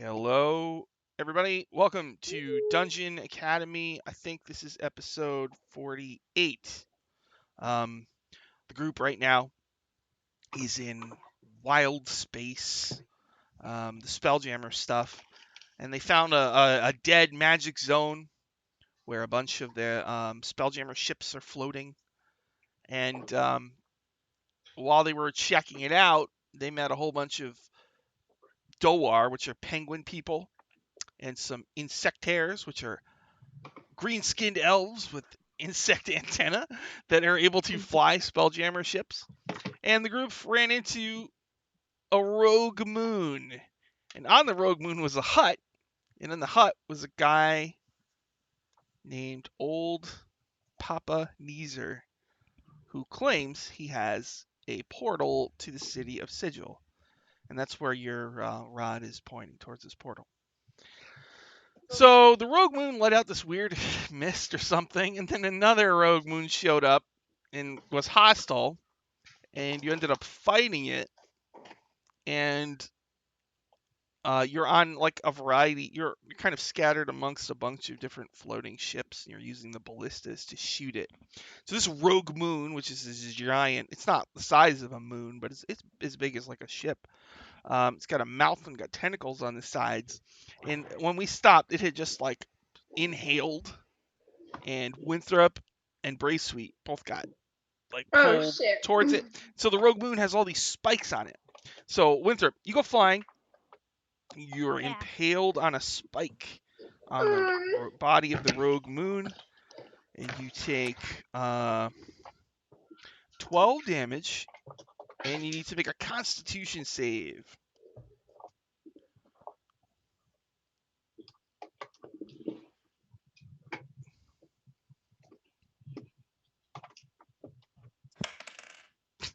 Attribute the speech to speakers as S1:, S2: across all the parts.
S1: Hello, everybody. Welcome to Dungeon Academy. I think this is episode 48. The group right now is in wild space, the Spelljammer stuff, and they found a dead magic zone where a bunch of the Spelljammer ships are floating. And while they were checking it out, they met a whole bunch of Doar, which are penguin people, and some insectaires, which are green-skinned elves with insect antenna that are able to fly Spelljammer ships. And the group ran into a rogue moon. And on the rogue moon was a hut. And in the hut was a guy named Old Papa Neezer, who claims he has a portal to the city of Sigil. And that's where your rod is pointing, towards this portal. So the rogue moon let out this weird mist or something, and then another rogue moon showed up and was hostile, and you ended up fighting it, and you're on like a variety. You're kind of scattered amongst a bunch of different floating ships, and you're using the ballistas to shoot it. So this rogue moon, which is this giant, it's not the size of a moon, but it's as big as like a ship. It's got a mouth and got tentacles on the sides. And when we stopped, it had just like inhaled, and Winthrop and Braithwaite both got like pulled towards it. So the Rogue Moon has all these spikes on it. So Winthrop, you go flying. You're impaled on a spike on the body of the Rogue Moon, and you take 12 damage, and you need to make a Constitution save.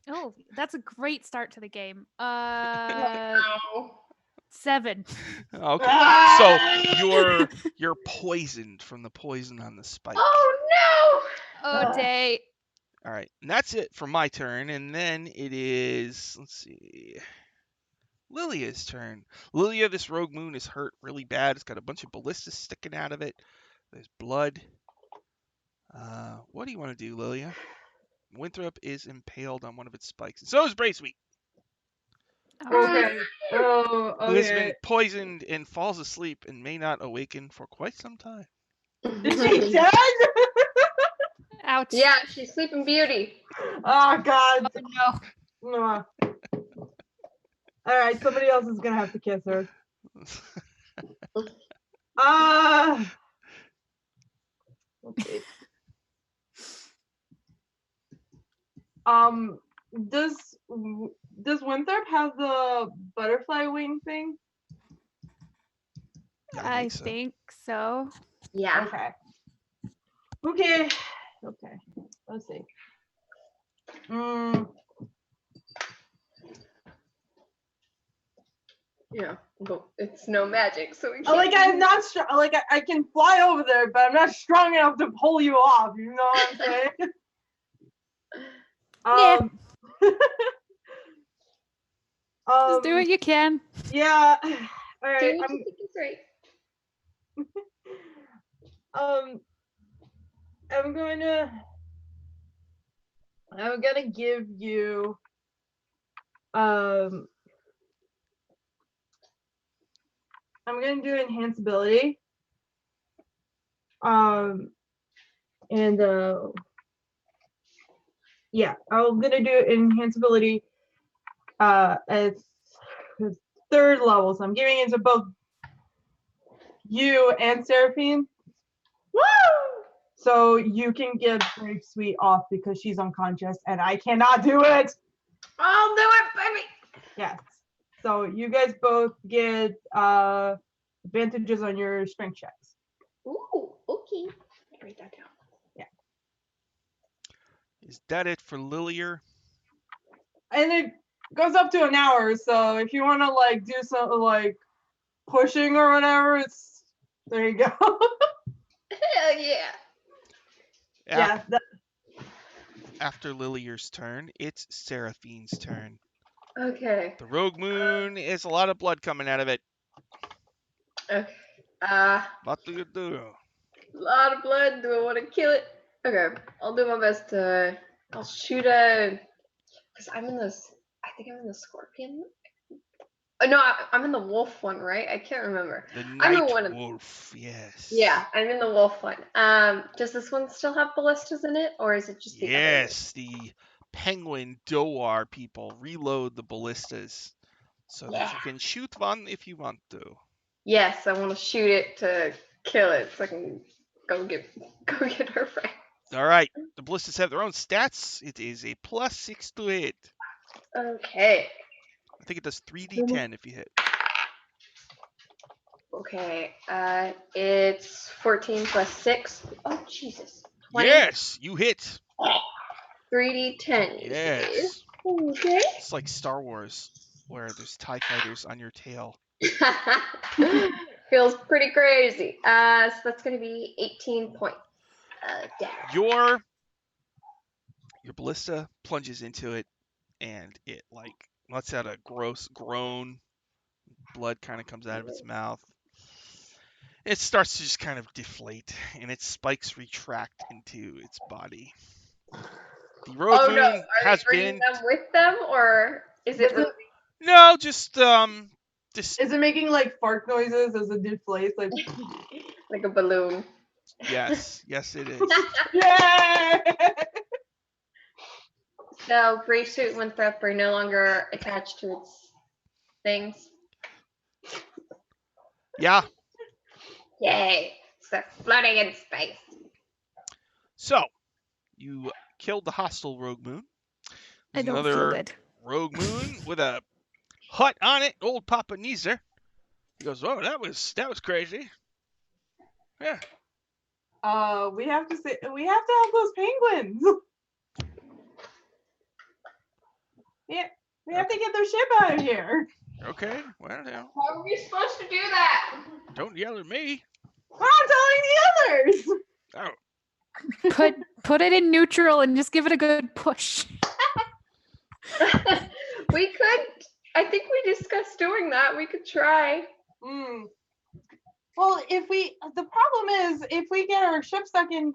S2: Oh, that's a great start to the game.
S3: Wow.
S2: 7.
S1: Okay, so you're poisoned from the poison on the spike.
S3: Oh
S2: Oh, day.
S1: All right, and that's it for my turn, and then it is, let's see, Lilia's turn. Lilia, this rogue moon is hurt really bad. It's got a bunch of ballistas sticking out of it. There's blood. What do you want to do, Lilia? Winthrop is impaled on one of its spikes, and so is Braithwaite,
S3: no!
S4: Oh,
S1: who has been
S4: okay.
S1: poisoned and falls asleep and may not awaken for quite some time.
S4: Is she dead?
S2: Ouch.
S3: Yeah, she's Sleeping Beauty.
S4: Oh, God.
S2: Oh, no.
S4: All right, somebody else is gonna have to kiss her. Okay. Does Winthrop have the butterfly wing thing?
S2: I think so.
S3: Yeah.
S4: Okay. Let's see.
S3: Yeah, but it's no magic, so we can't.
S4: I'm not strong. I can fly over there, but I'm not strong enough to pull you off. You know what I'm saying?
S2: Yeah.
S4: Just
S2: do what you can.
S4: Yeah. All right.
S3: Do what you think is right.
S4: I'm gonna give you I'm gonna do enhance ability. Yeah, I'm gonna do enhance ability at 3rd level. So I'm giving it to both you and Seraphine.
S3: Woo!
S4: So you can get Braithwaite off because she's unconscious and I cannot do it.
S3: I'll do it, baby.
S4: Yes. So you guys both get advantages on your strength checks.
S3: Ooh, okay. Write that down.
S4: Yeah.
S1: Is that it for Lilia?
S4: And it goes up to an hour, so if you want to like do something like pushing or whatever, there you go.
S3: Hell yeah.
S1: After Lilia's turn, it's Seraphine's turn.
S3: Okay.
S1: The rogue moon is a lot of blood coming out of it.
S3: Okay.
S1: What do you do?
S3: A lot of blood. Do I want to kill it? Okay. I'll do my best to. I'll shoot a. Because I'm in this. I think I'm in the scorpion. No, I'm in the wolf one, right? I can't remember.
S1: The
S3: I'm in
S1: night
S3: one of.
S1: wolf. Yes.
S3: Yeah, I'm in the wolf one. Does this one still have ballistas in it, or is it just the other one?
S1: Yes. The penguin Doar people reload the ballistas so that
S3: Yeah.
S1: you can shoot one if you want to.
S3: Yes, I want to shoot it to kill it so I can go get her friend.
S1: All right. The ballistas have their own stats. It is a +6 to hit.
S3: Okay.
S1: I think it does 3d10 if you hit.
S3: Okay. It's 14 plus 6. Oh, Jesus. 20.
S1: Yes, you hit.
S3: 3d10, you say.
S1: Yes.
S3: Okay.
S1: It's like Star Wars, where there's TIE fighters on your tail.
S3: Feels pretty crazy. So that's going to be 18 points.
S1: Your ballista plunges into it, and it like lets out a gross groan. Blood kind of comes out of its mouth. It starts to just kind of deflate, and its spikes retract into its body. The rogue
S3: Oh no,
S1: moon
S3: are they
S1: has
S3: bringing
S1: been
S3: them with them, or is it really
S1: no, just
S4: Is it making like fart noises as it deflates? Like,
S3: like a balloon?
S1: yes, it is.
S4: yay!
S3: So gray suit and Winthrop are no longer attached to its things.
S1: Yeah.
S3: Yay! So floating in space.
S1: So you killed the hostile rogue moon.
S2: I
S1: There's
S2: don't feel
S1: another
S2: good.
S1: rogue moon with a hut on it. Old Papa Neezer. He goes, "Oh, that was crazy." Yeah.
S4: We have to have those penguins. Yeah, we have to get their ship out of here.
S1: Okay. Well, now,
S3: How are we supposed to do that?
S1: don't yell at me.
S4: I'm telling the others.
S1: Oh,
S2: Put it in neutral and just give it a good push.
S3: We could. I think we discussed doing that. We could try.
S4: Well, the problem is if we get our ship stuck in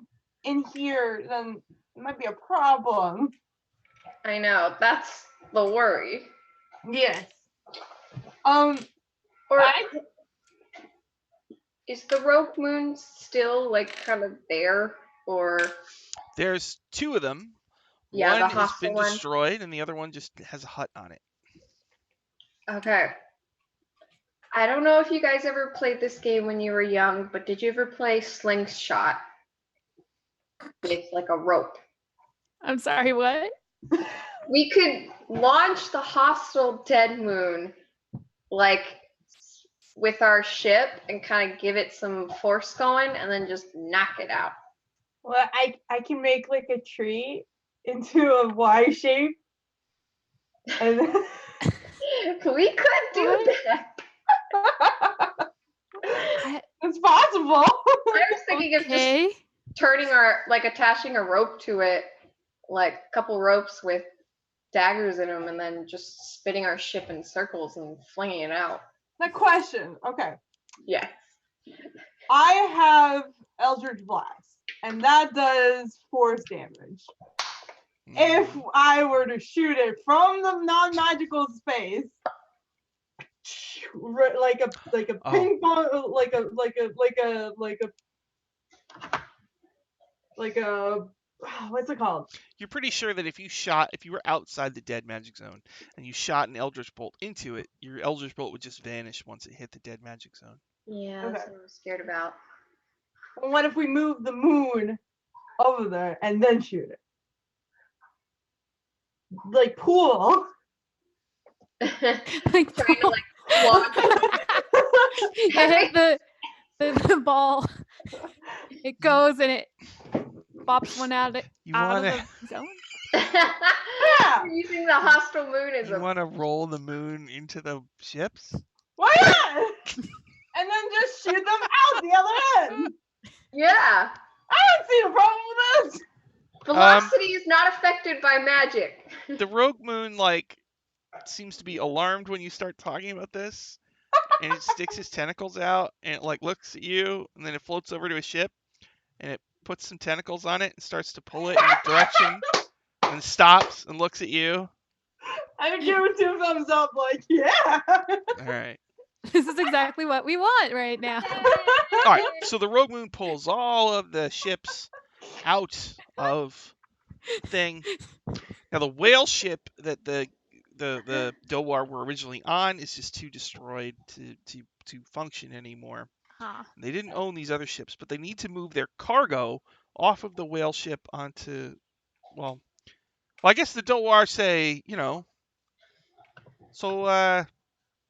S4: here, then it might be a problem.
S3: I know. That's the worry.
S4: Yes.
S3: Or is the rogue moon still like kind of there, or
S1: there's two of them.
S3: Yeah, the
S1: one has
S3: hostile
S1: been
S3: one.
S1: destroyed, and the other one just has a hut on it.
S3: Okay. I don't know if you guys ever played this game when you were young, but did you ever play Slingshot with like a rope?
S2: I'm sorry, what?
S3: We could launch the hostile dead moon like with our ship and kind of give it some force going and then just knock it out.
S4: Well, I can make like a tree into a Y shape. And
S3: We could do
S2: What?
S3: that.
S4: it's possible.
S3: I was thinking of just
S2: Okay.
S3: attaching a rope to it, like a couple ropes with daggers in them, and then just spinning our ship in circles and flinging it out.
S4: The question, okay.
S3: Yeah.
S4: I have Eldritch Blast, and that does force damage. If I were to shoot it from the non-magical space, like a ping pong, like a what's it called?
S1: You're pretty sure that if you were outside the dead magic zone and you shot an Eldritch Bolt into it, your Eldritch Bolt would just vanish once it hit the dead magic zone.
S3: Yeah, that's what I'm scared about.
S4: Well, what if we move the moon over there and then shoot it? Like pool.
S2: Like,
S3: Trying to launch.
S2: hit the ball. It goes and it bops one out of the zone.
S3: Yeah. We're using the hostile moon as
S1: You
S3: a
S1: want to roll the moon into the ships?
S4: Why not? And then just shoot them out the other end.
S3: Yeah.
S4: I don't see a problem with this.
S3: Velocity is not affected by magic.
S1: The rogue moon seems to be alarmed when you start talking about this, and it sticks its tentacles out, and it like looks at you, and then it floats over to a ship, and it puts some tentacles on it and starts to pull it in the direction, and stops and looks at you.
S4: I would give it 2 thumbs up, like, yeah.
S1: All right.
S2: This is exactly what we want right now.
S1: All right. So the Rogue Moon pulls all of the ships out of thing. Now the whale ship that the Dohwar were originally on is just too destroyed to function anymore.
S2: Huh.
S1: They didn't own these other ships, but they need to move their cargo off of the whale ship onto, well, I guess the Dohwar say, so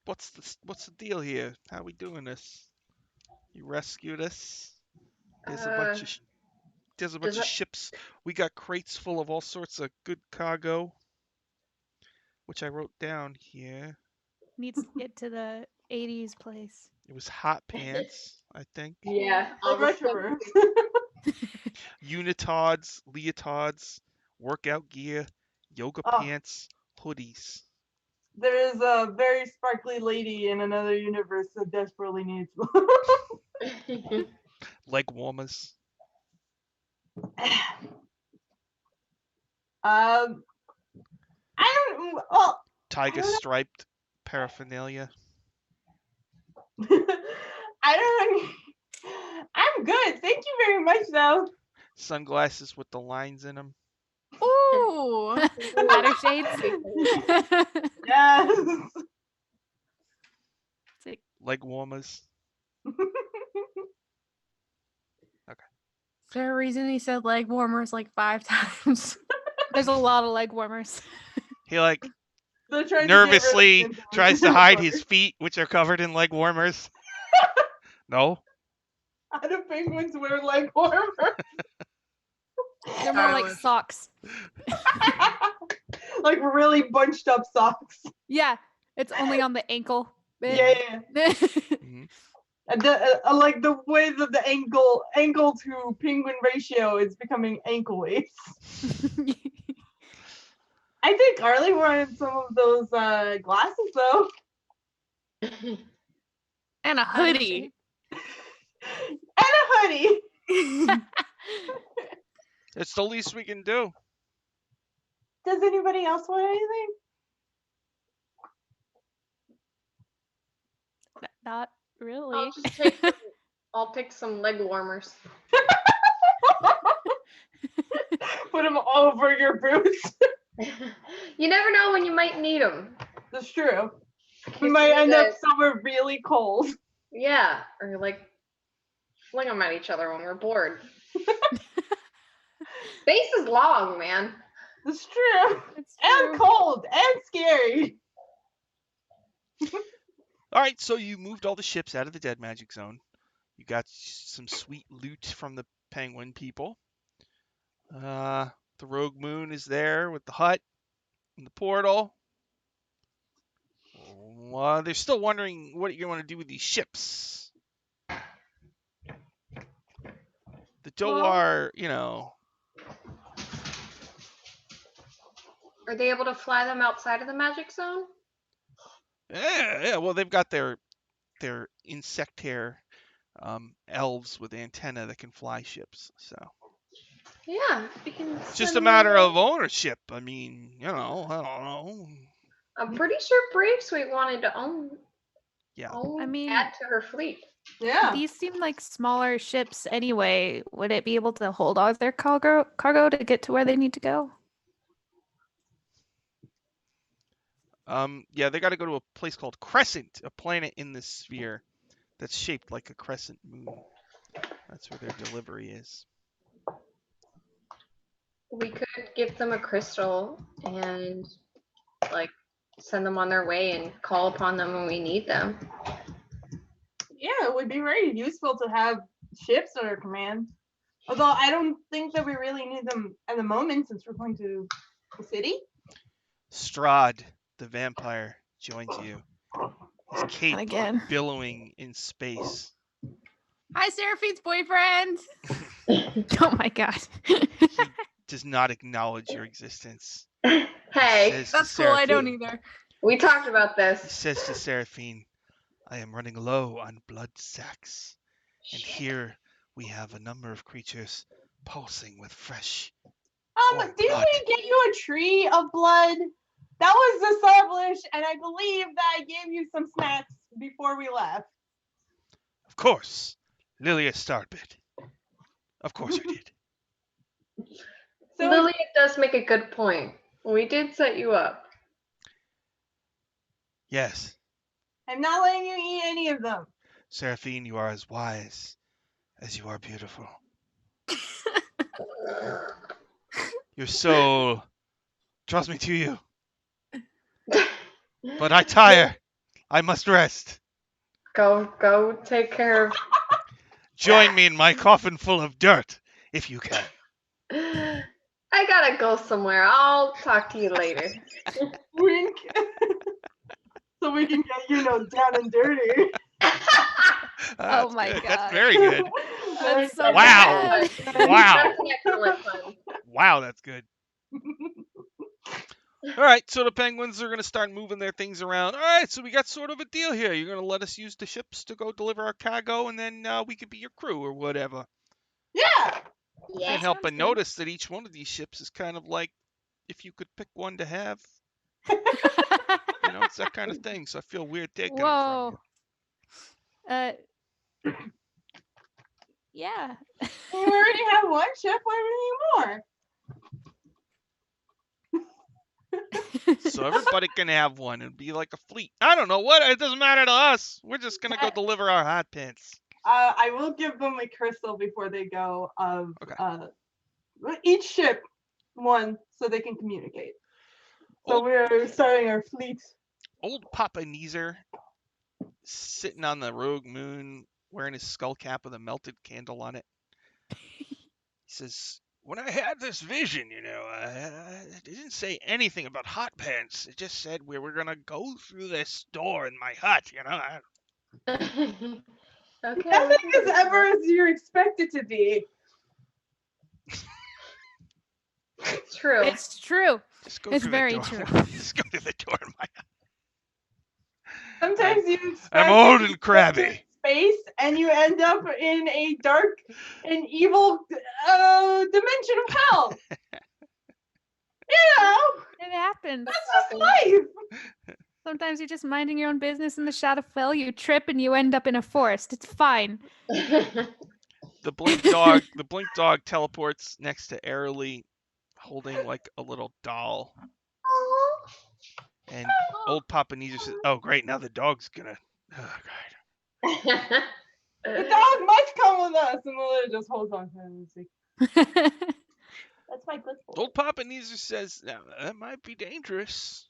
S1: what's the deal here? How we doing this? You rescued us. There's a bunch of ships. We got crates full of all sorts of good cargo, which I wrote down here.
S2: Needs to get to the 80s place.
S1: It was hot pants, I think.
S3: Yeah.
S4: The retroverse.
S1: Unitods, leotards, workout gear, yoga
S4: Oh.
S1: pants, hoodies.
S4: There is a very sparkly lady in another universe that desperately needs
S1: Leg warmers.
S4: I don't. Well,
S1: Tiger
S4: I don't know.
S1: striped paraphernalia.
S4: I don't. I'm good. Thank you very much, though.
S1: Sunglasses with the lines in them.
S2: Ooh. Matter shades.
S4: Yes.
S1: Leg warmers.
S2: Is there a reason he said leg warmers like 5 times? There's a lot of leg warmers.
S1: He like
S4: They're trying to get rid of
S1: nervously
S4: the
S1: tries to hide his feet, which are covered in leg warmers. No?
S4: How do penguins wear leg warmers?
S2: They're more like socks.
S4: Like really bunched up socks.
S2: Yeah, it's only on the ankle bit.
S4: Yeah.
S1: Mhm.
S4: And like the way that the ankle to penguin ratio is becoming ankle weights. I think Carly wanted some of those glasses though.
S2: And a hoodie.
S4: And a hoodie.
S1: It's the least we can do.
S4: Does anybody else want anything?
S2: Not really.
S3: I'll take some leg warmers.
S4: Put them over your boots.
S3: You never know when you might need them.
S4: That's true. We might end up somewhere really cold.
S3: Yeah, or like fling them at each other when we're bored. Space is long, man.
S4: That's true.
S2: It's true.
S4: And cold and scary.
S1: All right, so you moved all the ships out of the Dead Magic Zone. You got some sweet loot from the penguin people. The Rogue Moon is there with the hut and the portal. They're still wondering what you're going to do with these ships. The Dohwar,
S3: Are they able to fly them outside of the magic zone?
S1: Yeah. Well, they've got their insect hair elves with antenna that can fly ships. So
S3: Yeah, we can.
S1: it's just a matter of ownership. I mean, I don't know.
S3: I'm pretty sure Brave Sweet wanted to own.
S1: Yeah.
S2: I mean,
S3: add to her fleet.
S4: Yeah.
S2: These seem like smaller ships anyway. Would it be able to hold all their cargo to get to where they need to go?
S1: Yeah, they got to go to a place called Crescent, a planet in the sphere that's shaped like a crescent moon. That's where their delivery is.
S3: We could give them a crystal and like send them on their way and call upon them when we need them.
S4: Yeah, it would be very useful to have ships at our command. Although I don't think that we really need them at the moment since we're going to the city.
S1: Strahd, the vampire, joins you. His cape
S2: again.
S1: billowing in space.
S2: Hi, Seraphine's boyfriend. Oh my god.
S1: He does not acknowledge your existence.
S3: Hey,
S2: That's cool. I don't either.
S3: We talked about
S1: He
S3: this.
S1: says to Seraphine, I am running low on blood sacks. And
S3: Shit.
S1: here we have a number of creatures pulsing with fresh.
S4: Didn't
S1: blood.
S4: we get you a tree of blood? That was established, and I believe that I gave you some snacks before we left.
S1: Of course, Lilia Starbit. Of course I did.
S4: So
S3: Lilia does make a good point. We did set you up.
S1: Yes,
S4: I'm not letting you eat any of them.
S1: Seraphine, you are as wise as you are beautiful. Your soul draws me to you, but I tire. I must rest.
S3: Go take care of.
S1: Join me in my coffin full of dirt, if you can.
S3: I gotta go somewhere. I'll talk to you later.
S4: Wink. So we can get, down and dirty.
S1: That's
S2: my
S1: good. That's
S2: God.
S1: very good.
S2: That's so
S1: Wow.
S2: bad.
S1: Wow.
S3: That's excellent fun.
S1: Wow, that's good. All right, so the Penguins are going to start moving their things around. All right, so we got sort of a deal here. You're going to let us use the ships to go deliver our cargo, and then we could be your crew or whatever.
S4: Yeah.
S1: Can't help
S2: sounds
S1: but
S2: good.
S1: notice that each one of these ships is kind of like if you could pick one to have. It's that kind of thing. So I feel weird taking them from
S2: Whoa. Yeah.
S4: We already have one ship. Why do we need more?
S1: you. So everybody can have one. It'd be like a fleet. I don't know what. It doesn't matter to us. We're just going to go deliver our hot pants.
S4: I will give them a crystal before they go of
S1: Okay.
S4: each ship one so they can communicate. So
S1: Old-
S4: we're starting our fleet.
S1: Old Papa Neezer sitting on the rogue moon wearing his skull cap with a melted candle on it. He says, when I had this vision, it didn't say anything about hot pants. It just said we were going to go through this door in my hut,
S3: Okay.
S4: Nothing is ever as you expect it to be.
S3: It's true.
S2: It's true.
S1: Just go
S2: It's
S1: through
S2: very
S1: the door.
S2: true.
S1: Just go through the door in my hut.
S4: Sometimes you expect
S1: I'm old and crabby.
S4: space and you end up in a dark and evil dimension of hell.
S2: It happens.
S4: That's just life.
S2: Sometimes you're just minding your own business in the shadow fell, you trip and you end up in a forest. It's fine.
S1: The blink dog teleports next to Airly holding like a little doll. And old Papa Neezer says, oh great, now the dog's gonna God.
S4: The dog must come with us, and Lily just holds on to him and is like, that's my good boy.
S1: Old Papa Neezer says, now that might be dangerous.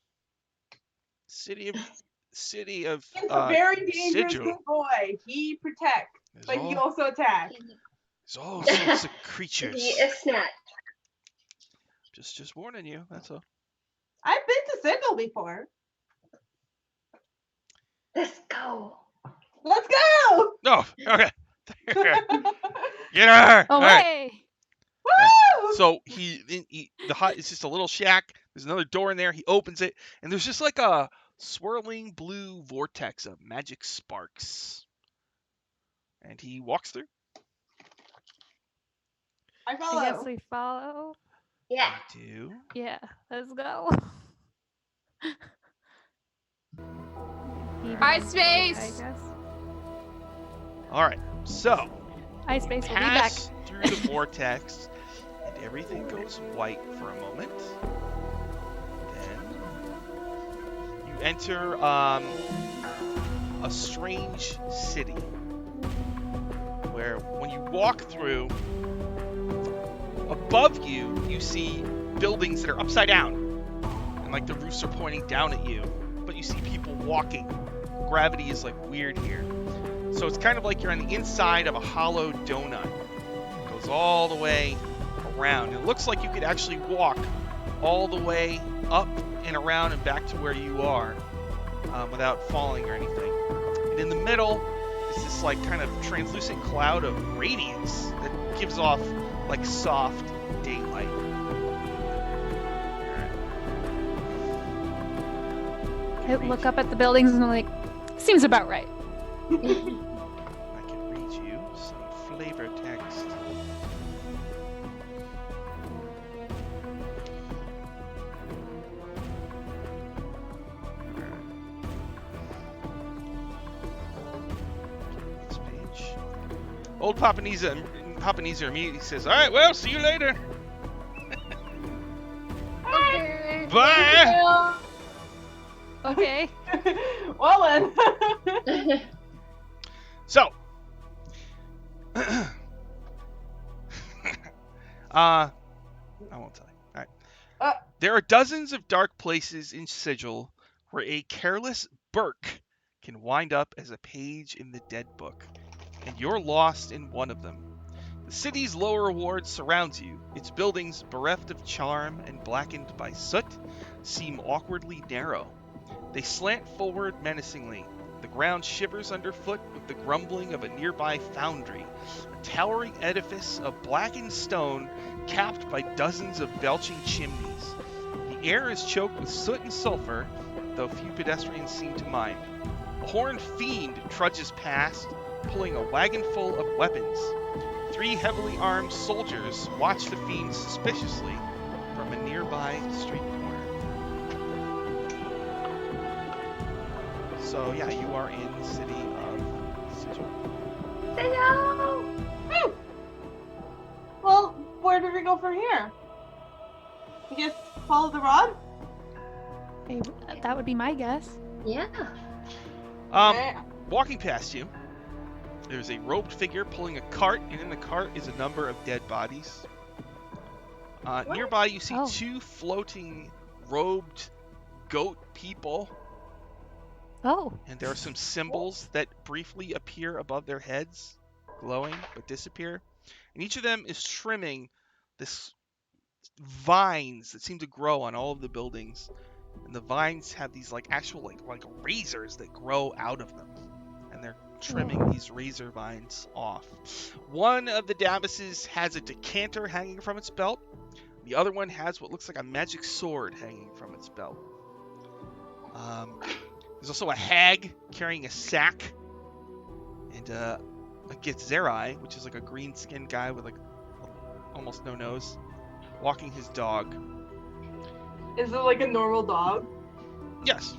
S1: City of
S4: He's a very dangerous
S1: Sigil.
S4: good boy. He protects, but he also attacks.
S1: There's all sorts of creatures.
S3: He is snatched.
S1: Just warning you, that's all.
S4: I've been to Sigil before.
S3: Let's go.
S4: Let's go!
S1: No, okay. Get her! All right.
S2: Away.
S4: Woo!
S1: So the hut is just a little shack. There's another door in there. He opens it, and there's just like a swirling blue vortex of magic sparks. And he walks through.
S4: I
S2: I
S4: follow.
S2: guess we follow.
S3: Yeah.
S1: Two.
S2: Yeah, let's go.
S5: Ice
S2: I
S5: space.
S2: guess.
S1: All right. So
S2: Ice space will be back.
S1: pass through the vortex, and everything goes white for a moment. Then you enter a strange city where when you walk through, above you, you see buildings that are upside down, and like the roofs are pointing down at you, but you see people walking. Gravity is like weird here. So it's kind of like you're on the inside of a hollow donut. It goes all the way around. It looks like you could actually walk all the way up and around and back to where you are without falling or anything. And in the middle is this like kind of translucent cloud of radiance that gives off like soft daylight.
S2: I look up at the buildings and I'm like, seems about right.
S1: I can read you some flavor text. This page. Old Papanisa immediately says, "All right, well, see you later.
S3: Okay.
S1: Bye."
S2: Okay.
S4: Well then.
S1: So, I won't tell you. All right.
S4: Uh.
S1: There are dozens of dark places in Sigil where a careless Burke can wind up as a page in the dead book, and you're lost in one of them. The city's lower ward surrounds you. Its buildings, bereft of charm and blackened by soot, seem awkwardly narrow. They slant forward menacingly. The ground shivers underfoot with the grumbling of a nearby foundry, a towering edifice of blackened stone capped by dozens of belching chimneys. The air is choked with soot and sulfur, though few pedestrians seem to mind. A horned fiend trudges past, pulling a wagon full of weapons. 3 heavily armed soldiers watch the fiend suspiciously from a nearby street corner. So yeah, you are in the city of Sigil.
S3: Hello.
S4: Well, where do we go from here? I guess follow the rod?
S2: Hey, that would be my guess.
S3: Yeah.
S4: Okay.
S1: Walking past you, there's a robed figure pulling a cart, and in the cart is a number of dead bodies. Nearby, you see
S2: Oh.
S1: 2 floating, robed goat people,
S2: Oh.
S1: and there are some symbols that briefly appear above their heads, glowing but disappear. And each of them is trimming this vines that seem to grow on all of the buildings, and the vines have these like actual like razors that grow out of them, and they're trimming these razor vines off. One of the Davises has a decanter hanging from its belt. The other one has what looks like a magic sword hanging from its belt. There's also a hag carrying a sack, and a Gitzerai, which is like a green-skinned guy with like almost no nose, walking his dog.
S4: Is it like a normal dog?
S1: Yes.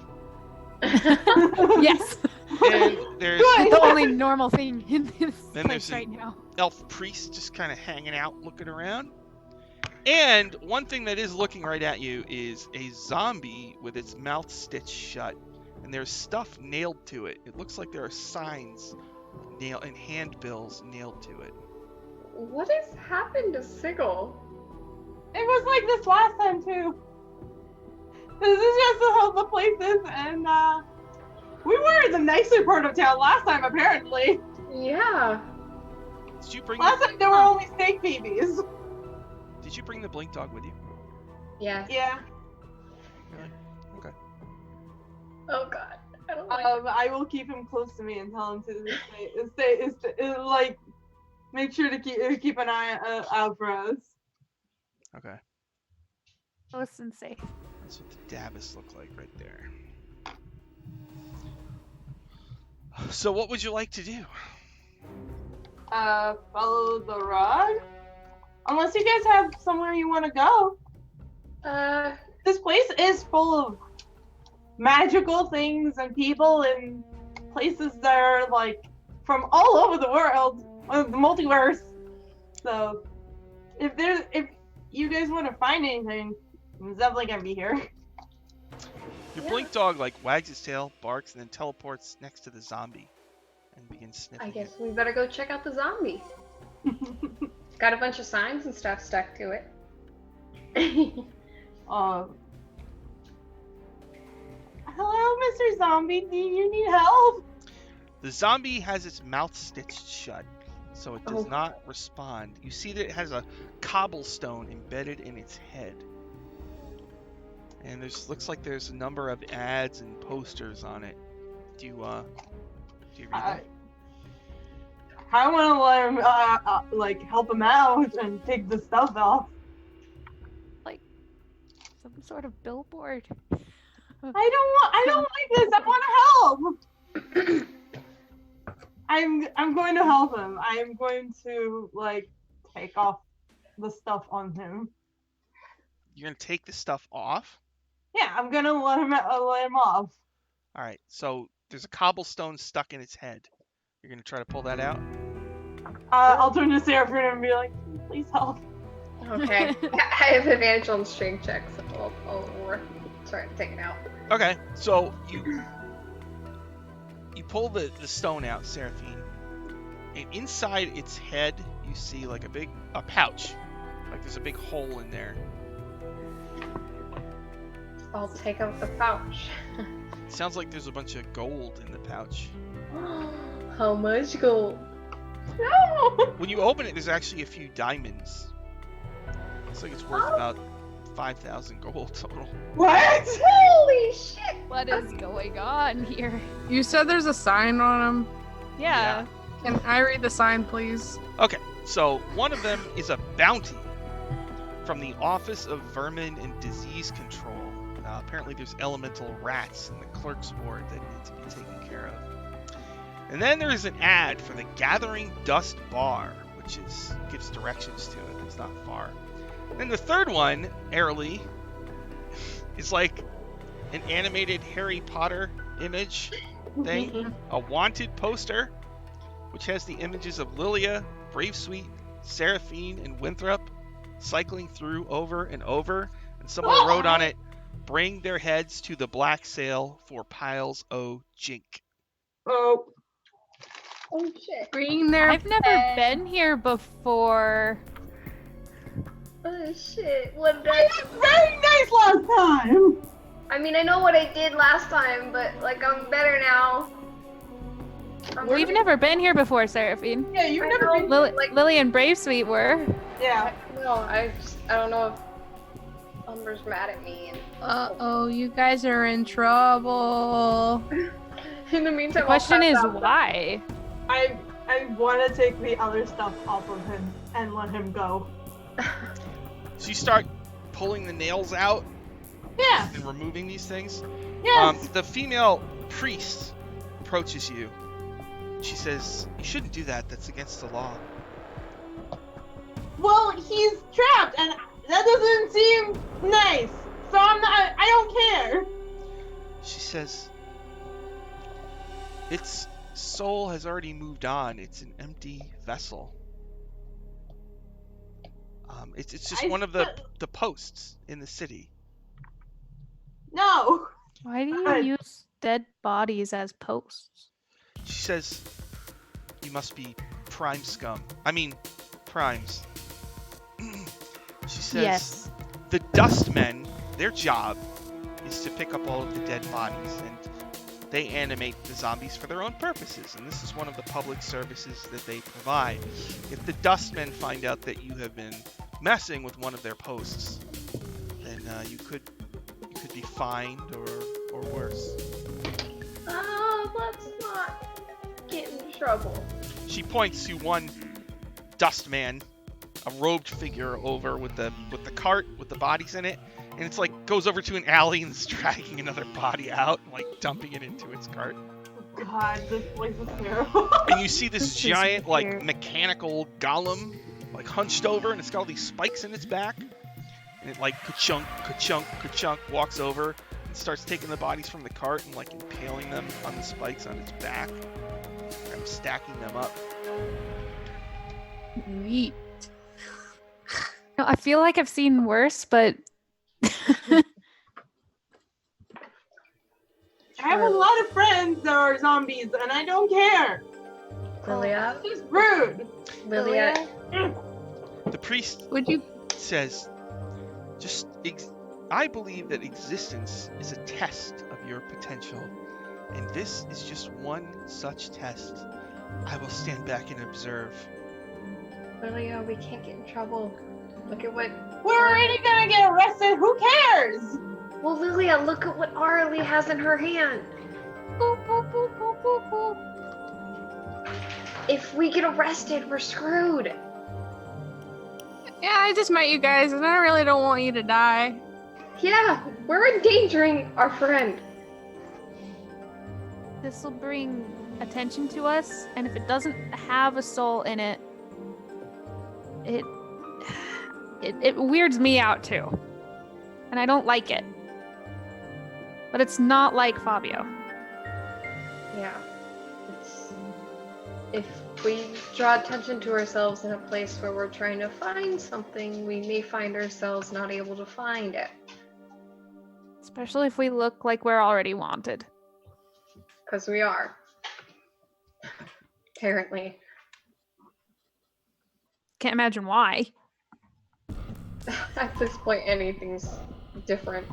S2: Yes.
S1: And there's
S2: The only normal thing in this
S1: Then
S2: place
S1: there's
S2: right now.
S1: elf priest just kind of hanging out, looking around. And one thing that is looking right at you is a zombie with its mouth stitched shut. And there's stuff nailed to it. It looks like there are signs and handbills nailed to it.
S3: What has happened to Sigil?
S4: It was like this last time too. This is just how the place is, and we were in the nicer part of town last time apparently.
S3: Yeah.
S1: Did you bring
S4: Last time there were only snake babies.
S1: Did you bring the blink dog with you?
S3: Yeah.
S4: Yeah.
S1: Really? Okay.
S3: Oh god. I don't like
S4: I will keep him close to me and tell him to stay like make sure to keep an eye out for us.
S1: Okay.
S2: Close and safe.
S1: That's what the Davis look like right there. So what would you like to do?
S4: Follow the rod? Unless you guys have somewhere you want to go. This place is full of magical things and people and places that are like from all over the world, the multiverse. So if you guys want to find anything, it's definitely gonna be here.
S1: Your
S3: Yeah.
S1: blink dog like wags its tail, barks, and then teleports next to the zombie and begins sniffing
S3: I guess
S1: it.
S3: we better go check out the zombie. Got a bunch of signs and stuff stuck to it.
S4: Hello, Mr. Zombie. Do you need help?
S1: The zombie has its mouth stitched shut, so it does
S3: Oh.
S1: not respond. You see that it has a cobblestone embedded in its head. And looks like there's a number of ads and posters on it. Do you read that?
S4: I want to let him, like, help him out and take the stuff off.
S2: Some sort of billboard.
S4: I don't like this. I want to help. I'm going to help him. I am going to like take off the stuff on him.
S1: You're gonna take the stuff off.
S4: Yeah, I'm gonna let him off.
S1: All right. So there's a cobblestone stuck in its head. You're gonna try to pull that out.
S4: I'll turn to Seraphine and be like, please help.
S3: Okay. I have advantage on strength checks. So I'll try to take it out.
S1: Okay. So you pull the stone out, Seraphine, and inside its head you see like a pouch. Like there's a big hole in there.
S3: I'll take out the pouch.
S1: It sounds like there's a bunch of gold in the pouch.
S3: How much gold? No!
S1: When you open it, there's actually a few diamonds. Looks like it's worth about 5,000 gold total.
S4: What?
S3: Holy shit!
S2: What is going on here?
S5: You said there's a sign on him.
S2: Yeah.
S5: Can I read the sign, please?
S1: Okay, so one of them is a bounty from the Office of Vermin and Disease Control. Apparently there's elemental rats in the clerk's ward that need to be taken care of. And then there is an ad for the Gathering Dust Bar, which gives directions to it. It's not far. And then the third one, Airly, is like an animated Harry Potter image thing, a wanted poster, which has the images of Lilia, Bravesweet, Seraphine, and Winthrop cycling through over and over, and someone wrote on it, "Bring their heads to the black sail for Piles o' Jink."
S4: Oh.
S3: Oh shit.
S5: Bring their
S2: I've never been here before.
S3: Oh shit. What did I do?
S4: Very nice last time.
S3: I mean, I know what I did last time, but like I'm better now.
S2: We've never been here before, Seraphine.
S4: Yeah, you've
S3: I
S4: never
S3: know.
S4: been.
S3: Like-
S2: Lily and Bravesweet were.
S4: Yeah.
S3: No, I don't know if Umber's mad at me. And
S5: Uh-oh, you guys are in trouble.
S3: in the meantime,
S2: The question
S3: I'll
S2: is
S3: pass out.
S2: why?
S4: I want to take the other stuff off of him and let him go.
S1: So you start pulling the nails out
S4: Yeah.
S1: and removing these things.
S4: Yes.
S1: The female priest approaches you. She says, "You shouldn't do that. That's against the law."
S4: Well, he's trapped, and that doesn't seem nice. So I don't care.
S1: She says, "Its soul has already moved on. It's an empty vessel. It's just one of the posts in the city."
S4: No.
S2: Why do you
S4: God.
S2: use dead bodies as posts?
S1: She says, "You must be prime scum. I mean, primes." She says,
S2: Yes.
S1: "The dustmen, their job is to pick up all of the dead bodies, and they animate the zombies for their own purposes, and this is one of the public services that they provide. If the dustmen find out that you have been messing with one of their posts, then you could be fined or worse."
S3: Let's not get in trouble.
S1: She points to one dustman, a robed figure over with the cart with the bodies in it, and it's like goes over to an alley and is dragging another body out, and like dumping it into its cart.
S4: God, this place is terrible.
S1: And you see this
S2: This is
S1: giant like
S2: weird.
S1: mechanical golem like hunched over, and it's got all these spikes in its back, and it like ka-chunk, ka-chunk, ka-chunk walks over and starts taking the bodies from the cart and like impaling them on the spikes on its back and stacking them up.
S5: Neat.
S2: No, I feel like I've seen worse, but
S4: I have a lot of friends that are zombies, and I don't care.
S3: Lilia?
S4: It's rude.
S3: Lilia?
S1: The priest
S5: Would you?
S1: says, "I believe that existence is a test of your potential, and this is just one such test. I will stand back and observe."
S3: Lilia, we can't get in trouble. Look at what.
S4: We're already gonna get arrested. Who cares?
S3: Well, Lilia, look at what Arlie has in her hand.
S2: Boop, boop, boop, boop, boop, boop.
S3: If we get arrested, we're screwed.
S5: Yeah, I just met you guys, and I really don't want you to die.
S3: Yeah, we're endangering our friend.
S2: This will bring attention to us, and if it doesn't have a soul in it, it weirds me out too. And I don't like it. But it's not like Fabio.
S3: Yeah. If we draw attention to ourselves in a place where we're trying to find something, we may find ourselves not able to find it.
S2: Especially if we look like we're already wanted.
S3: Because we are. Apparently.
S2: Can't imagine why.
S3: At this point, anything's different.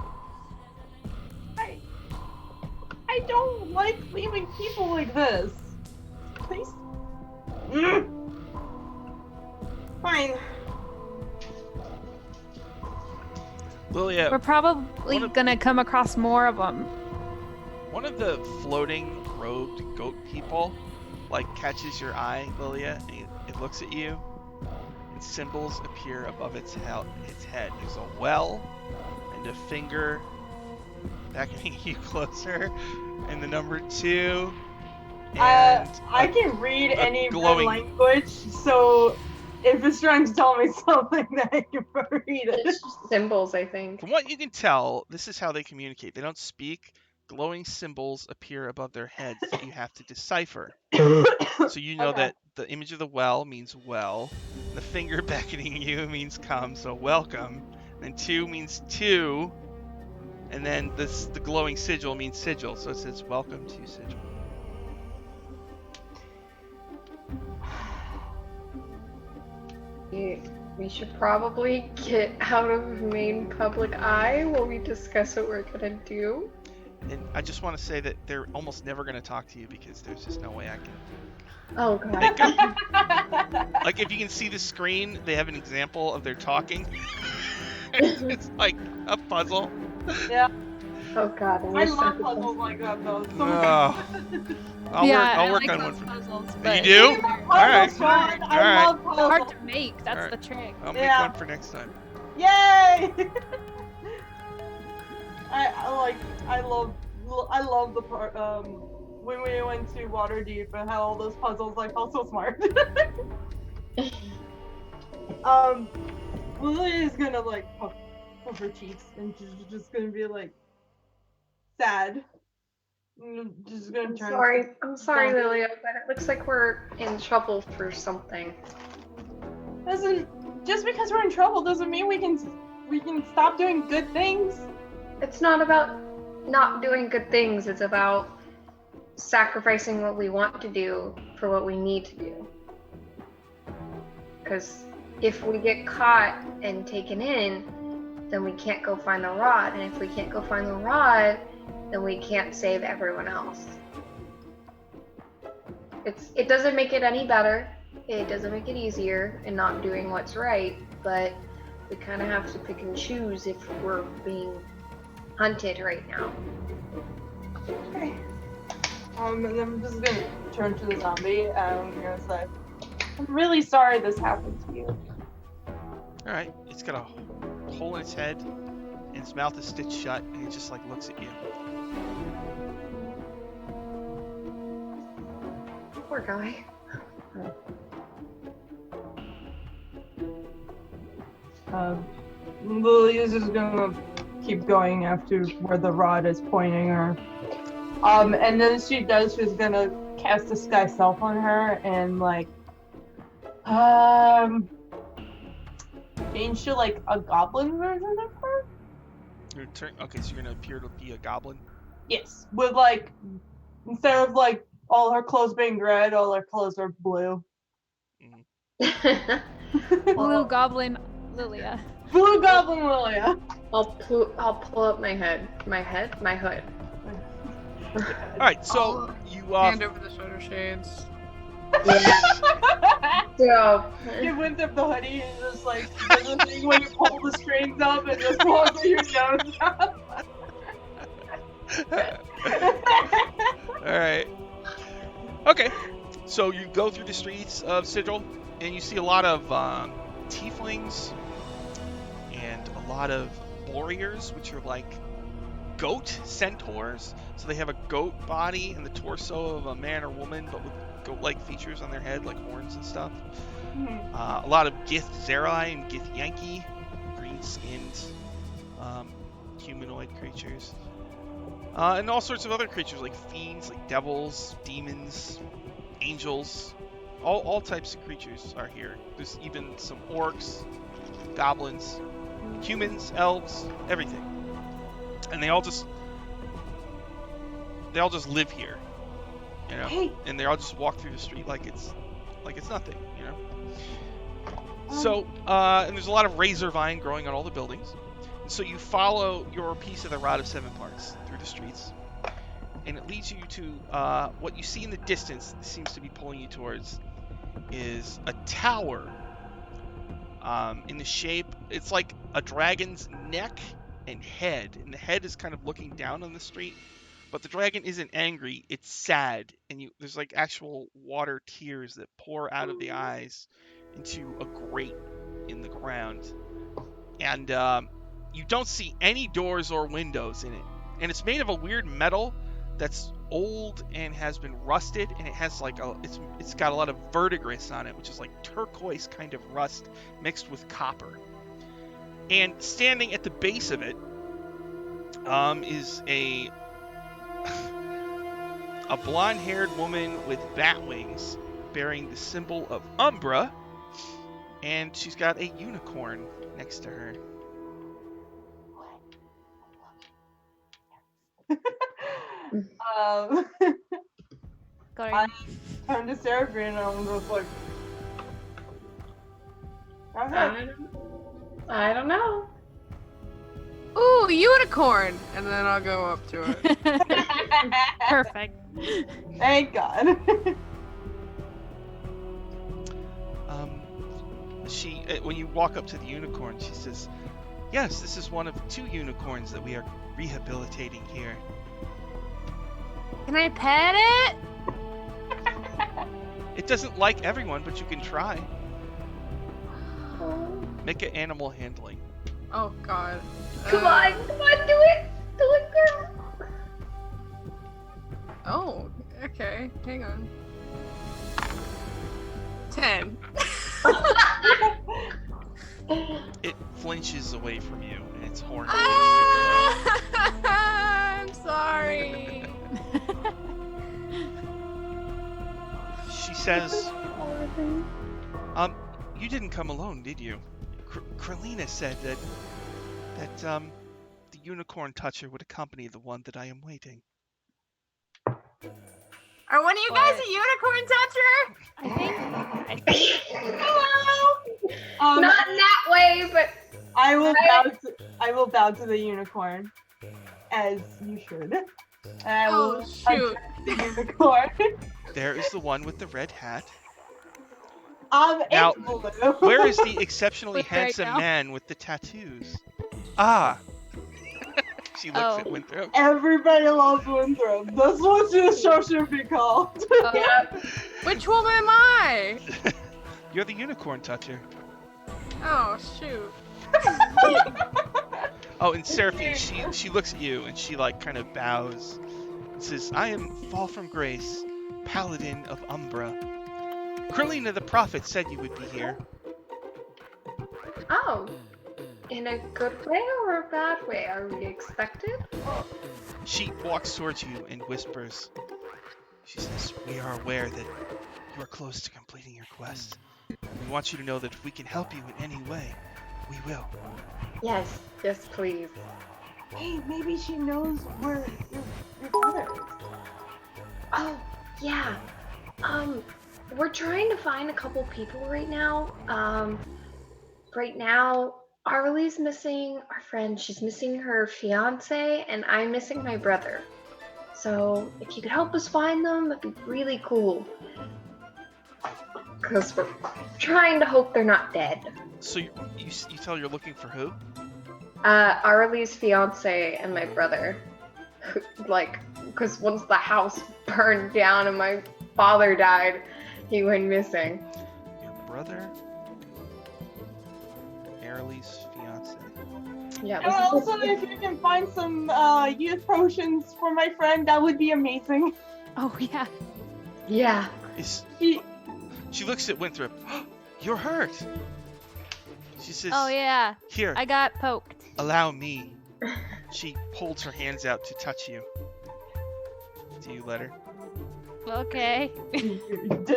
S4: I don't like leaving people like this. Please. Fine.
S1: Lilia,
S2: We're probably gonna come across more of them.
S1: one of the floating robed goat people like catches your eye, Lilia, and it looks at you, and symbols appear above its head. There's a well and a finger beckoning you closer, and the number 2. And
S4: I can read any red
S1: glowing
S4: language, so if it's trying to tell me something, then I can read it.
S3: It's just symbols, I think.
S1: From what you can tell, this is how they communicate. They don't speak. Glowing symbols appear above their heads that you have to decipher. So you know
S4: Okay.
S1: that the image of the well means well. The finger beckoning you means come, so welcome. And 2 means 2. And then the glowing sigil means sigil, so it says welcome to sigil.
S3: We should probably get out of main public eye while we discuss what we're gonna do.
S1: And I just want to say that they're almost never going to talk to you because there's just no way I can.
S3: Oh god.
S1: Like, if you can see the screen, they have an example of their talking. It's like a puzzle.
S4: Yeah.
S3: Oh god.
S4: I love puzzles like that though. So
S1: I'll work
S2: I
S1: on
S2: like
S1: one
S2: those
S1: for
S2: puzzles,
S1: you.
S2: but
S1: Do?
S4: Puzzles,
S1: Alright.
S4: Sean. I
S1: Alright.
S4: love
S2: they're
S4: puzzles.
S2: hard to make. That's
S1: Alright.
S2: the trick.
S1: I'll make
S4: Yeah.
S1: one for next time.
S4: Yay! I love the part when we went to Waterdeep and had all those puzzles. I felt so smart. Lily is gonna like puff her cheeks and she's just gonna be like sad. Just gonna turn.
S3: I'm sorry, Lilia, but it looks like we're in trouble for something.
S4: Just because we're in trouble doesn't mean we can stop doing good things.
S3: It's not about not doing good things, it's about sacrificing what we want to do for what we need to do. Because if we get caught and taken in, then we can't go find the rod, and if we can't go find the rod, then we can't save everyone else. It doesn't make it any better, it doesn't make it easier in not doing what's right, but we kind of have to pick and choose if we're being hunted right now.
S4: Okay. And I'm just gonna turn to the zombie and I'm gonna say, I'm really sorry this happened to you.
S1: Alright, it's got a hole in its head, and its mouth is stitched shut, and it just like looks at you.
S3: Poor guy.
S4: Lily is just gonna keep going after where the rod is pointing her. And then she's gonna cast a Sky Self on her and like change to like a goblin version of her.
S1: Okay, so you're gonna appear to be a goblin?
S4: Yes. With like instead of like all her clothes being red, all her clothes are blue.
S2: Blue Goblin Lilia.
S4: Blue Goblin Lilia.
S3: I'll pull up my hood.
S1: Alright, so you
S5: Hand over the shoulder shades.
S3: So
S4: You went up the hoodie and just like the thing when you pull the strings up and just pulls your nose up.
S1: Alright. Okay, so you go through the streets of Sigil, and you see a lot of tieflings and a lot of warriors, which are like goat centaurs. So they have a goat body and the torso of a man or woman, but with goat-like features on their head, like horns and stuff. A lot of Gith Zerai and Gith Yankee, green-skinned humanoid creatures. And all sorts of other creatures like fiends, like devils, demons, angels. All types of creatures are here. There's even some orcs, goblins, humans, elves, everything. And they all just live here, you know.
S4: Hey.
S1: And they all just walk through the street like it's nothing, you know. So, and there's a lot of razor vine growing on all the buildings. And so you follow your piece of the Rod of Seven Parts through the streets, and it leads you to what you see in the distance. Seems to be pulling you towards is a tower. In the shape, it's like a dragon's neck and head, and the head is kind of looking down on the street. But the dragon isn't angry; it's sad, and there's like actual water tears that pour out of the eyes into a grate in the ground, and you don't see any doors or windows in it. And it's made of a weird metal that's old and has been rusted, and it has like it's got a lot of verdigris on it, which is like turquoise kind of rust mixed with copper. And standing at the base of it is a blonde-haired woman with bat wings bearing the symbol of Umbra, and she's got a unicorn next to her.
S2: Go
S4: I turn to Seraphine and I'm just like, go ahead.
S3: I don't know.
S5: Ooh, unicorn! And then I'll go up to it.
S2: Perfect.
S4: Thank God.
S1: She, when you walk up to the unicorn, she says, "Yes, this is one of 2 unicorns that we are rehabilitating here."
S5: Can I pet it?
S1: It doesn't like everyone, but you can try. Make it animal handling.
S5: Oh God.
S3: Come on, do it, girl.
S5: Oh, okay. Hang on. 10.
S1: It flinches away from you, and its horn.
S5: I'm sorry.
S1: She says, you didn't come alone, did you? Kralina said that the unicorn toucher would accompany the one that I am waiting."
S5: Are one of you guys a unicorn toucher?
S2: I think.
S4: Hello.
S3: Not in that way, but
S4: I will bow to the unicorn, as you should. And I will
S5: shoot.
S4: address the unicorn.
S1: There is the one with the red hat.
S4: It's blue.
S1: Where is the exceptionally
S2: Look right
S1: handsome
S2: now.
S1: man with the tattoos? Ah. She looks
S2: Oh.
S1: at Winthrop.
S4: Everybody loves Winthrop. That's what this show should be called.
S5: Which one am I?
S1: You're the unicorn toucher.
S5: Oh shoot.
S1: Oh, and Seraphine, she looks at you and she like kind of bows and says, "I am Fall from Grace, Paladin of Umbra. Kralina the Prophet said you would be here."
S3: oh, in a good way or a bad way? Are we expected?
S1: She walks towards you and whispers. She says, "We are aware that you are close to completing your quest. We want you to know that if we can help you in any way, we will."
S3: Yes, please.
S4: Hey, maybe she knows where your brother is.
S3: Oh, yeah. We're trying to find a couple people right now. Right now, Arlie's missing our friend. She's missing her fiance, and I'm missing my brother. So, if you could help us find them, that'd be really cool. Because we're trying to hope they're not dead.
S1: So you tell her you're looking for who?
S3: Arlie's fiance and my brother. Like, because once the house burned down and my father died, he went missing.
S1: Your brother? Arlie's fiance.
S3: Yeah.
S4: And also, if you can find some youth potions for my friend, that would be amazing.
S2: Oh yeah.
S3: Yeah.
S1: She looks at Winthrop. You're hurt. She says,
S2: Oh yeah.
S1: Here,
S2: I got poked.
S1: allow me. She holds her hands out to touch you. Do you let her?
S2: Okay.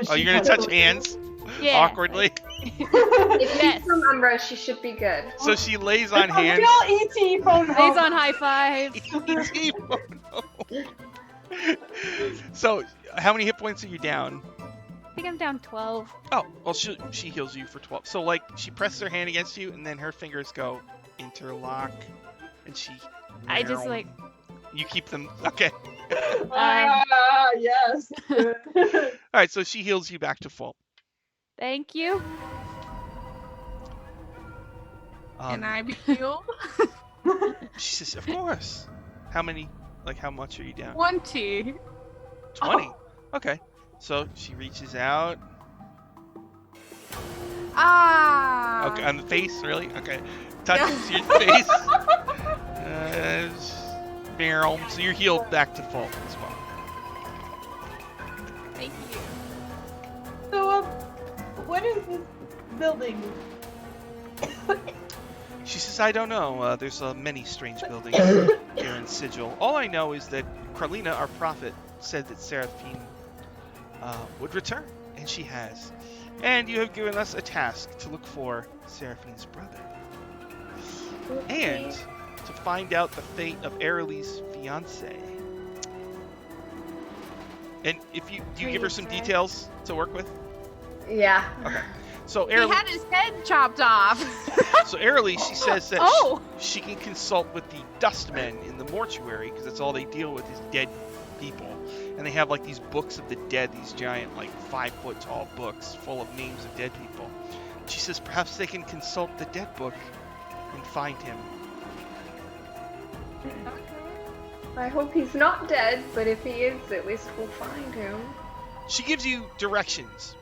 S1: Oh, you're gonna touch hands?
S2: Yeah.
S1: Awkwardly.
S3: If
S2: Yes.
S3: she's from Umbra, she should be good.
S1: So she lays on
S4: It's a
S1: hands.
S4: real ET phone.
S2: Stays on high five.
S1: E.T. photo. So, how many hit points are you down?
S2: I think I'm down 12.
S1: Oh, well, she heals you for 12. So, like, she presses her hand against you, and then her fingers go interlock, and she.
S2: I just like.
S1: You keep them. Okay.
S4: Yes.
S1: All right, so she heals you back to full.
S2: Thank you.
S5: Can I be healed?
S1: She says, of course. How many? Like, how much are you down?
S5: 20.
S1: 20. Okay. So she reaches out.
S5: Ah.
S1: Okay, on the face, really? Okay. Touches your face. So you're healed back to full as well.
S2: Thank you.
S4: So, what is this building?
S1: She says, I don't know. There's many strange buildings here in Sigil. All I know is that Carlina, our prophet, said that Seraphine would return, and she has. And you have given us a task to look for Seraphine's brother. And to find out the fate of Aeryl's fiancé. And if do you give her some details to work with?
S3: Yeah.
S1: Okay. So
S5: He
S1: Aerly,
S5: had his head chopped off.
S1: so Aerly, she says that
S2: Oh.
S1: she can consult with the dustmen in the mortuary because that's all they deal with is dead people. And they have like these books of the dead, these giant like 5-foot tall books full of names of dead people. She says perhaps they can consult the dead book and find him.
S3: I hope he's not dead, but if he is, at least we'll find him.
S1: She gives you directions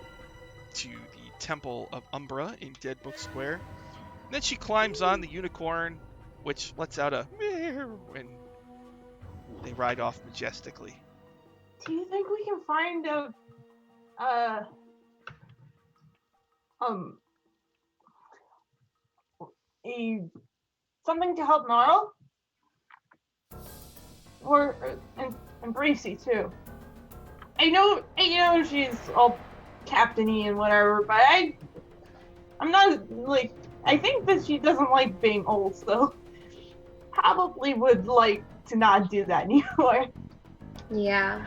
S1: to the Temple of Umbra in Dead Book Square. And then she climbs on the unicorn, which lets out a meow, and they ride off majestically.
S4: Do you think we can find something to help Gnarl? Or and Bracy too. I know she's all captainy and whatever, but I'm not like I think that she doesn't like being old, so probably would like to not do that anymore.
S3: Yeah.